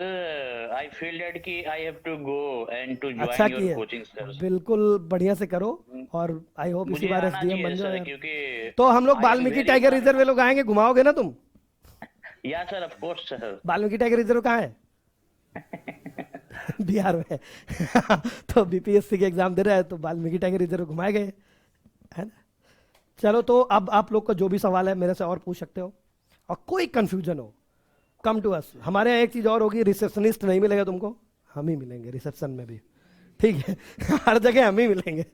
I feel that कि I have to go and to अच्छा join your किए, coaching, sir. बिल्कुल बढ़िया से करो। और आई होप इसी मुझे बार आना एसडीएम चाहिए बन जाओ सर, यार। क्योंकि तो हम लोग I am Valmiki very tiger much- reserve लोग आएंगे, घुमाओगे ना तुम? Yeah, sir, of course, sir. Valmiki tiger reserve कहाँ है? बिहार में है। तो बीपीएससी के एग्जाम दे रहा है तो वाल्मीकि टाइगर रिजर्व घुमाए गए, है ना। चलो, तो अब आप लोग का जो भी सवाल है मेरे से और पूछ सकते हो, और कोई कंफ्यूजन हो कम टू अस। हमारे यहाँ एक चीज और होगी, रिसेप्शनिस्ट नहीं मिलेगा तुमको, हम ही मिलेंगे रिसेप्शन में भी, ठीक है। हर जगह हम ही मिलेंगे।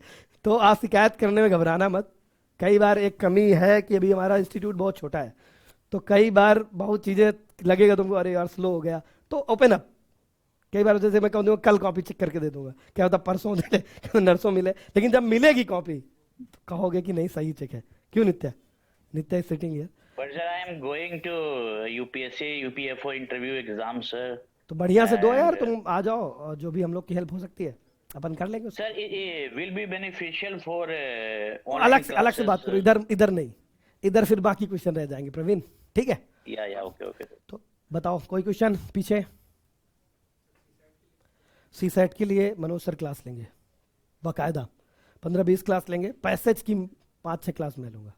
तो आप शिकायत करने में घबराना मत। कई बार एक कमी है कि अभी हमारा इंस्टीट्यूट बहुत छोटा है, तो कई बार बहुत चीज़ें लगेगा तुमको, अरे यार स्लो हो गया, तो ओपन अप। कई बार जैसे मैं कहूँ दूंगा कल कॉपी चेक करके दे दूंगा, क्या होता परसों दे, नरसों मिले, लेकिन जब मिलेगी कॉपी तो कहोगे कि नहीं सही चेक है। क्यों Nitya? Nitya is sitting here. But sir, I am going to UPSC, UPFO interview exam, sir. तो बढ़िया से दो यार, And, तुम आ जाओ, और जो भी हम लोग की हेल्प हो सकती है अपन कर लेंगे उसको। Sir, it will be beneficial for online अलग से classes, बात करो, sir. इधर नहीं, इधर फिर बाकी क्वेश्चन रह जाएंगे प्रवीण, ठीक है। Yeah, okay, okay. तो बताओ कोई क्वेश्चन पीछे। सी सेट के लिए मनोज सर क्लास लेंगे बाकायदा, 15-20 क्लास लेंगे, पैसेज की 5-6 क्लास मैं लूंगा।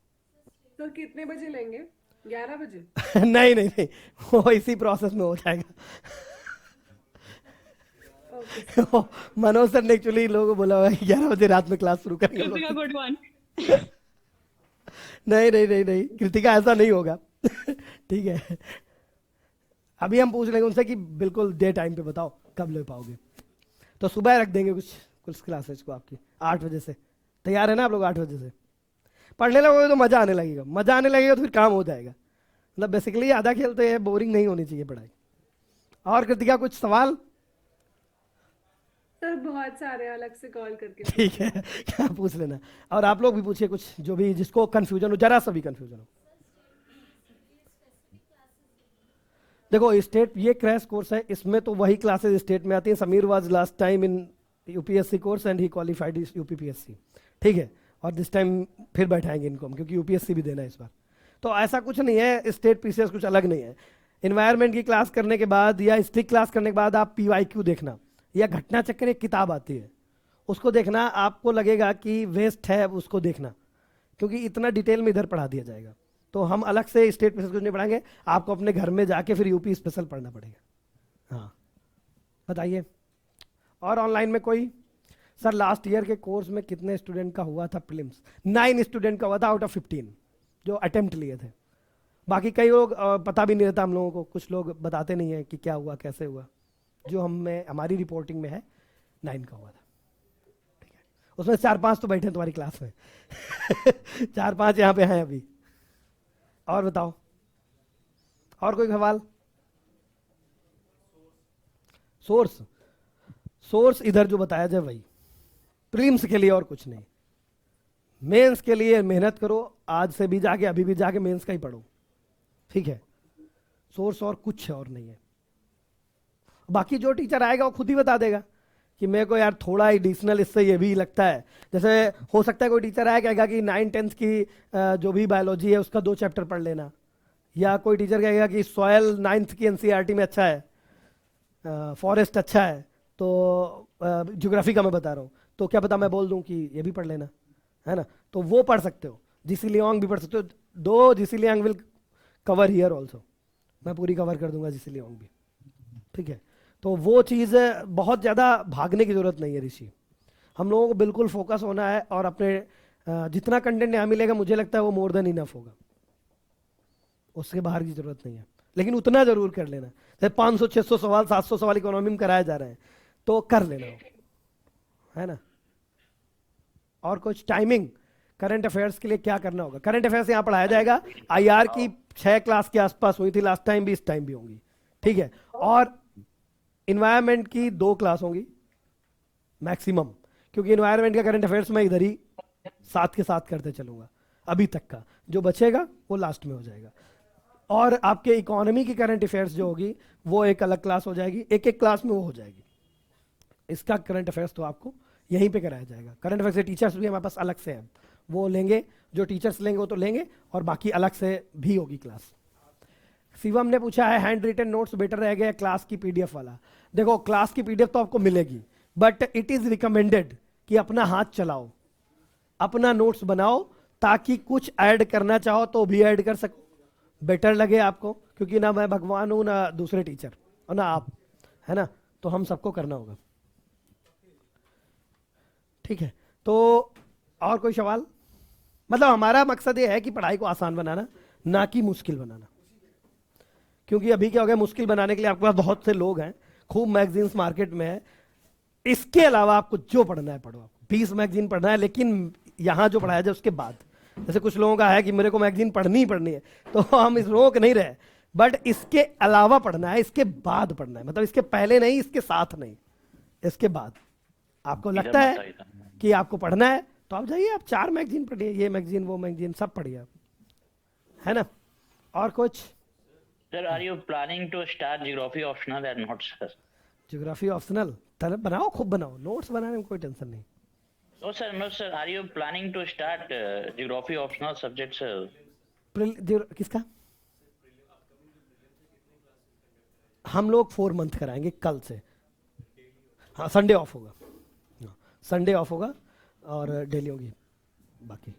तो कितने बजे लेंगे? 11 बजे? नहीं नहीं नहीं, वो इसी प्रोसेस में हो जाएगा। मनोज सर ने एक्चुअली लोगों को बोला हुआ है 11 बजे रात में क्लास शुरू करेंगे हम लोग। Good one. नहीं नहीं नहीं नहीं, कृतिका ऐसा नहीं होगा। ठीक है, अभी हम पूछ लेंगे उनसे कि बिल्कुल डे टाइम पे बताओ कब ले पाओगे, तो सुबह रख देंगे कुछ क्लासेज को आपकी 8 बजे से। तैयार है ना आप लोग 8 बजे से? पढ़ने लगोगे तो मजा आने लगेगा, मजा आने लगेगा तो फिर काम हो जाएगा। मतलब बेसिकली आधा खेल तो ये बोरिंग नहीं होनी चाहिए पढ़ाई। और कृतिका कुछ सवाल? सर बहुत सारे अलग से कॉल करके ठीक है, क्या पूछ लेना। और आप लोग भी पूछिए कुछ, जो भी जिसको कंफ्यूजन हो, जरा सा भी कंफ्यूजन हो। देखो स्टेट ये क्रैश कोर्स है, इसमें तो वही क्लासेस स्टेट में आती हैं। Sameer was last time in UPSC course and he qualified UPPSC, ठीक है। और दिस टाइम फिर बैठाएंगे इनको हम, क्योंकि यूपीएससी भी देना है इस बार। तो ऐसा कुछ नहीं है, स्टेट पीसीएस कुछ अलग नहीं है। इन्वायरमेंट की क्लास करने के बाद या स्टिक क्लास करने के बाद आप पीवाईक्यू देखना, या घटना चक्र एक किताब आती है उसको देखना। आपको लगेगा कि वेस्ट है उसको देखना, क्योंकि इतना डिटेल में इधर पढ़ा दिया जाएगा। तो हम अलग से स्टेट पीसीएस कुछ नहीं पढ़ाएंगे, आपको अपने घर में जाके फिर यूपी स्पेशल पढ़ना पड़ेगा। हाँ बताइए। और ऑनलाइन में कोई? सर लास्ट ईयर के कोर्स में कितने स्टूडेंट का हुआ था प्रीलिम्स? 9 स्टूडेंट का हुआ था आउट ऑफ 15 जो अटेम्प्ट लिए थे। बाकी कई लोग पता भी नहीं रहता हम लोगों को, कुछ लोग बताते नहीं है कि क्या हुआ कैसे हुआ। जो हमारी रिपोर्टिंग में है 9 का हुआ था, ठीक है। उसमें 4-5 तो बैठे हैं तुम्हारी क्लास में 4-5 यहाँ पे हैं अभी। और बताओ, और कोई सवाल? सोर्स, सोर्स इधर जो बताया जाए वही, प्रीलिम्स के लिए और कुछ नहीं। मेंस के लिए मेहनत करो, आज से भी जाके अभी भी जाके मेंस का ही पढ़ो, ठीक है। सोर्स और कुछ और नहीं है। बाकी जो टीचर आएगा वो खुद ही बता देगा कि मेरे को यार थोड़ा एडिशनल इससे ये भी लगता है। जैसे हो सकता है कोई टीचर आया कहेगा कि 9-10 की जो भी बायोलॉजी है उसका 2 चैप्टर पढ़ लेना, या कोई टीचर कहेगा कि सॉयल 9th की एनसीईआरटी में अच्छा है, फॉरेस्ट अच्छा है, तो ज्योग्राफी का मैं बता रहा हूँ, तो क्या पता मैं बोल दूँ कि ये भी पढ़ लेना, है ना। तो वो पढ़ सकते हो। जीसी लियोंग भी पढ़ सकते हो, 2 GC Leong will cover here also, मैं पूरी कवर कर दूंगा जीसी लियोंग भी, ठीक है। तो वो चीज़ बहुत ज़्यादा भागने की ज़रूरत नहीं है ऋषि, हम लोगों को बिल्कुल फोकस होना है। और अपने जितना कंटेंट यहाँ मिलेगा मुझे लगता है वो मोर देन इनफ होगा, उसके बाहर की ज़रूरत नहीं है। लेकिन उतना ज़रूर कर लेना, जैसे 500-600 सवाल 700 सवाल इकोनॉमी में कराए जा रहे हैं तो कर लेना, है ना। और कुछ टाइमिंग करंट अफेयर्स के लिए क्या करना होगा? करंट अफेयर्स यहाँ पढ़ाया जाएगा। आईआर की 6 क्लास के आसपास हुई थी लास्ट टाइम भी, इस टाइम भी होंगी, ठीक है। और इन्वायरमेंट की 2 क्लास होंगी मैक्सिमम, क्योंकि इन्वायरमेंट का करंट अफेयर्स मैं इधर ही साथ के साथ करते चलूंगा। अभी तक का जो बचेगा वो लास्ट में हो जाएगा। और आपके इकोनॉमी की करंट अफेयर्स जो होगी वो एक अलग क्लास हो जाएगी, एक एक क्लास में वो हो जाएगी। इसका करंट अफेयर्स तो आपको यहीं पे कराया जाएगा। करंट अफेयर्स के टीचर्स भी हमारे पास अलग से हैं, वो लेंगे, जो टीचर्स लेंगे वो तो लेंगे, और बाकी अलग से भी होगी क्लास। शिवम ने पूछा है हैंड रिटन नोट्स बेटर रहेगा या क्लास की पीडीएफ वाला? देखो क्लास की पीडीएफ तो आपको मिलेगी, बट इट इज रिकमेंडेड कि अपना हाथ चलाओ, अपना नोट्स बनाओ, ताकि कुछ ऐड करना चाहो तो भी ऐड कर सको, बेटर लगे आपको। क्योंकि ना मैं भगवान हूं ना दूसरे टीचर और ना आप, है ना, तो हम सबको करना होगा, ठीक है। तो और कोई सवाल? मतलब हमारा मकसद ये है कि पढ़ाई को आसान बनाना, ना कि मुश्किल बनाना। क्योंकि अभी क्या हो गया, मुश्किल बनाने के लिए आपके पास बहुत से लोग हैं, खूब मैगजीन्स मार्केट में है। इसके अलावा आपको जो पढ़ना है पढ़ो, आपको 20 मैगजीन पढ़ना है, लेकिन यहाँ जो पढ़ाया जाए उसके बाद। जैसे कुछ लोगों का है कि मेरे को मैगजीन पढ़नी ही पढ़नी है, तो हम इस रोक नहीं रहे, बट इसके अलावा पढ़ना है, इसके बाद पढ़ना है, मतलब इसके पहले नहीं, इसके साथ नहीं, इसके बाद। आपको लगता है कि आपको पढ़ना है तो आप जाइए, आप 4 मैगजीन पढ़िए, ये मैगजीन वो मैगजीन सब पढ़िए आप, है ना। और कुछ? Sir, are you planning to start geography optional or not, sir? Geography optional बनाओ, खूब बनाओ, नोट्स बनाने में कोई टेंशन नहीं। No, sir, no, sir. Are you planning to start geography optional subject, sir? किसका? हम लोग 4 मंथ कराएंगे कल से। हाँ संडे ऑफ होगा, संडे ऑफ होगा और डेली होगी। बाकी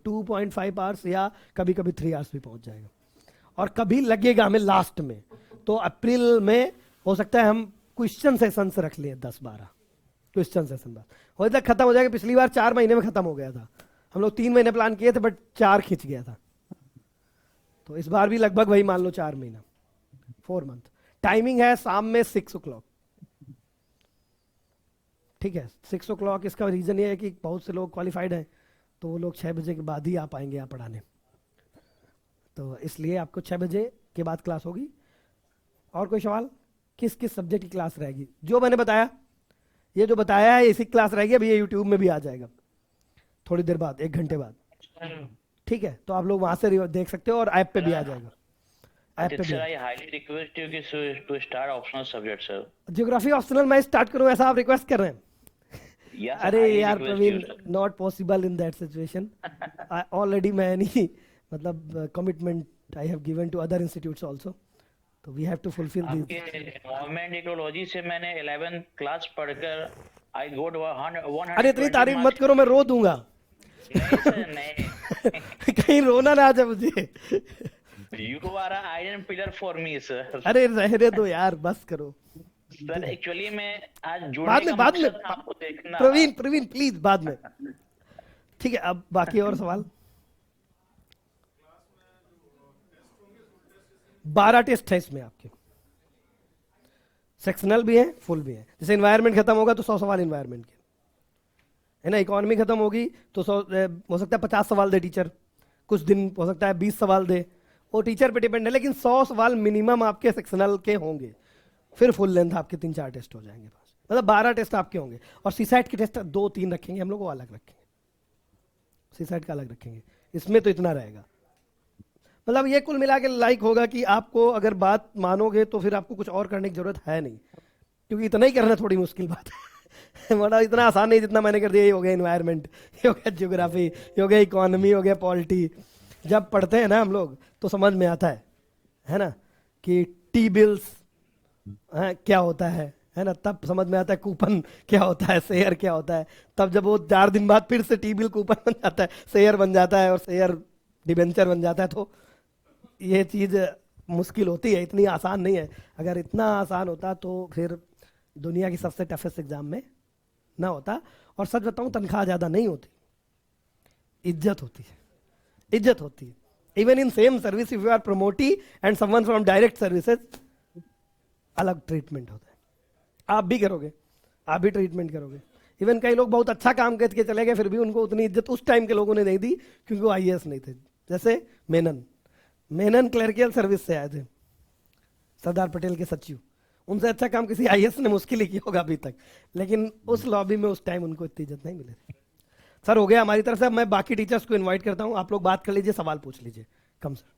2.5 आवर्स या कभी कभी 3 आवर्स भी पहुंच जाएगा। और कभी लगेगा हमें लास्ट में, तो अप्रैल में हो सकता है हम क्वेश्चन सेशंस रख लिए 10-12 क्वेश्चन सेशन बस हो तक खत्म हो जाएगा। पिछली बार 4 महीने में खत्म हो गया था, हम लोग 3 महीने प्लान किए थे बट 4 खिंच गया था। तो इस बार भी लगभग वही मान लो 4 महीना, 4 मंथ। टाइमिंग है शाम में 6 o'clock, ठीक है 6 o'clock। इसका रीजन ये है कि बहुत से लोग क्वालिफाइड हैं तो वो लोग 6 बजे के बाद ही आ पाएंगे यहाँ पढ़ाने। तो इसलिए आपको 6 बजे के बाद क्लास होगी। और कोई सवाल? किस किस सब्जेक्ट की क्लास रहेगी? जो मैंने बताया, ये जो बताया है इसी क्लास रहेगी। अभी ये यूट्यूब में भी आ जाएगा थोड़ी देर बाद, 1 घंटे बाद। ठीक है, तो आप लोग वहां से देख सकते हो और ऐप पे भी आ जाएगा। ऐप पे Aditya भी। sir, I highly request you to start optional subject, sir. Geography optional मैं स्टार्ट करूं ऐसा आप रिक्वेस्ट कर रहे हैं? Yes, sir, अरे highly यार request you, Praveen, sir. Not possible in that situation. Already मैं नहीं, मतलब commitment I have given to other institutes also, तो we have to fulfil this. आपके एनवायरमेंट इकोलॉजी से मैंने 11th क्लास पढ़कर आई गोट 100। अरे इतनी तारीफ मत करो, मैं रो दूंगा। नहीं सर, नहीं। कहीं रोना ना आ जाए मुझे। You are an iron pillar for me, sir. अरे रहने दो यार, बस करो। सर एक्चुअली मैं आज बाद जुड़ने में का बाद में मकसद था आपको देखना। प्रवीण प्रवीण प्लीज बाद में। ठीक है, अब बाकी और सवाल। 12 टेस्ट है इसमें आपके, सेक्शनल भी है, फुल भी है। जैसे इन्वायरमेंट खत्म होगा तो 100 सवाल इन्वायरमेंट के, है ना। इकोनॉमी खत्म होगी तो 100 हो सकता है 50 सवाल दे टीचर, कुछ दिन हो सकता है 20 सवाल दे, वो टीचर पे डिपेंड है। लेकिन 100 सवाल मिनिमम आपके सेक्शनल के होंगे, फिर फुल लेंथ आपके 3-4 टेस्ट हो जाएंगे पास, मतलब 12 टेस्ट आपके होंगे। और सीसैट के टेस्ट 2-3 रखेंगे हम लोग, वो अलग रखेंगे, सीसैट का अलग रखेंगे। इसमें तो इतना रहेगा, मतलब ये कुल मिला के लाइक होगा कि आपको अगर बात मानोगे तो फिर आपको कुछ और करने की जरूरत है नहीं, क्योंकि इतना ही करना थोड़ी मुश्किल बात है। मतलब इतना आसान नहीं जितना मैंने कर दिया। ये हो गया इन्वायरमेंट, ये हो गया ज्योग्राफी, ये हो गया इकोनॉमी, हो गया पॉलिटी। जब पढ़ते हैं ना हम लोग तो समझ में आता है ना, कि टी बिल्स क्या होता है ना, तब समझ में आता है कूपन क्या होता है, शेयर क्या होता है। तब जब वो 4 दिन बाद फिर से टी बिल कूपन बन जाता है, शेयर बन जाता है और शेयर डिबेंचर बन जाता है, तो ये चीज़ मुश्किल होती है, इतनी आसान नहीं है। अगर इतना आसान होता तो फिर दुनिया की सबसे टफेस्ट एग्जाम में ना होता। और सच बताऊं, तनख्वाह ज़्यादा नहीं होती, इज्जत होती है, इज्जत होती है। Even in same service if you are promotee and someone from direct services, अलग ट्रीटमेंट होता है। आप भी करोगे, आप भी ट्रीटमेंट करोगे। इवन कई लोग बहुत अच्छा काम करके चले गए, फिर भी उनको उतनी इज्जत उस टाइम के लोगों ने नहीं दी, क्योंकि वो आईएएस नहीं थे। जैसे मेनन क्लर्कियल सर्विस से आए थे, सरदार पटेल के सचिव। उनसे अच्छा काम किसी आईएएस ने मुश्किल ही किया होगा अभी तक, लेकिन उस लॉबी में उस टाइम उनको इतनी इज्जत नहीं मिली थी। सर हो गया हमारी तरफ से। अब मैं बाकी टीचर्स को इनवाइट करता हूँ, आप लोग बात कर लीजिए, सवाल पूछ लीजिए। कम सर।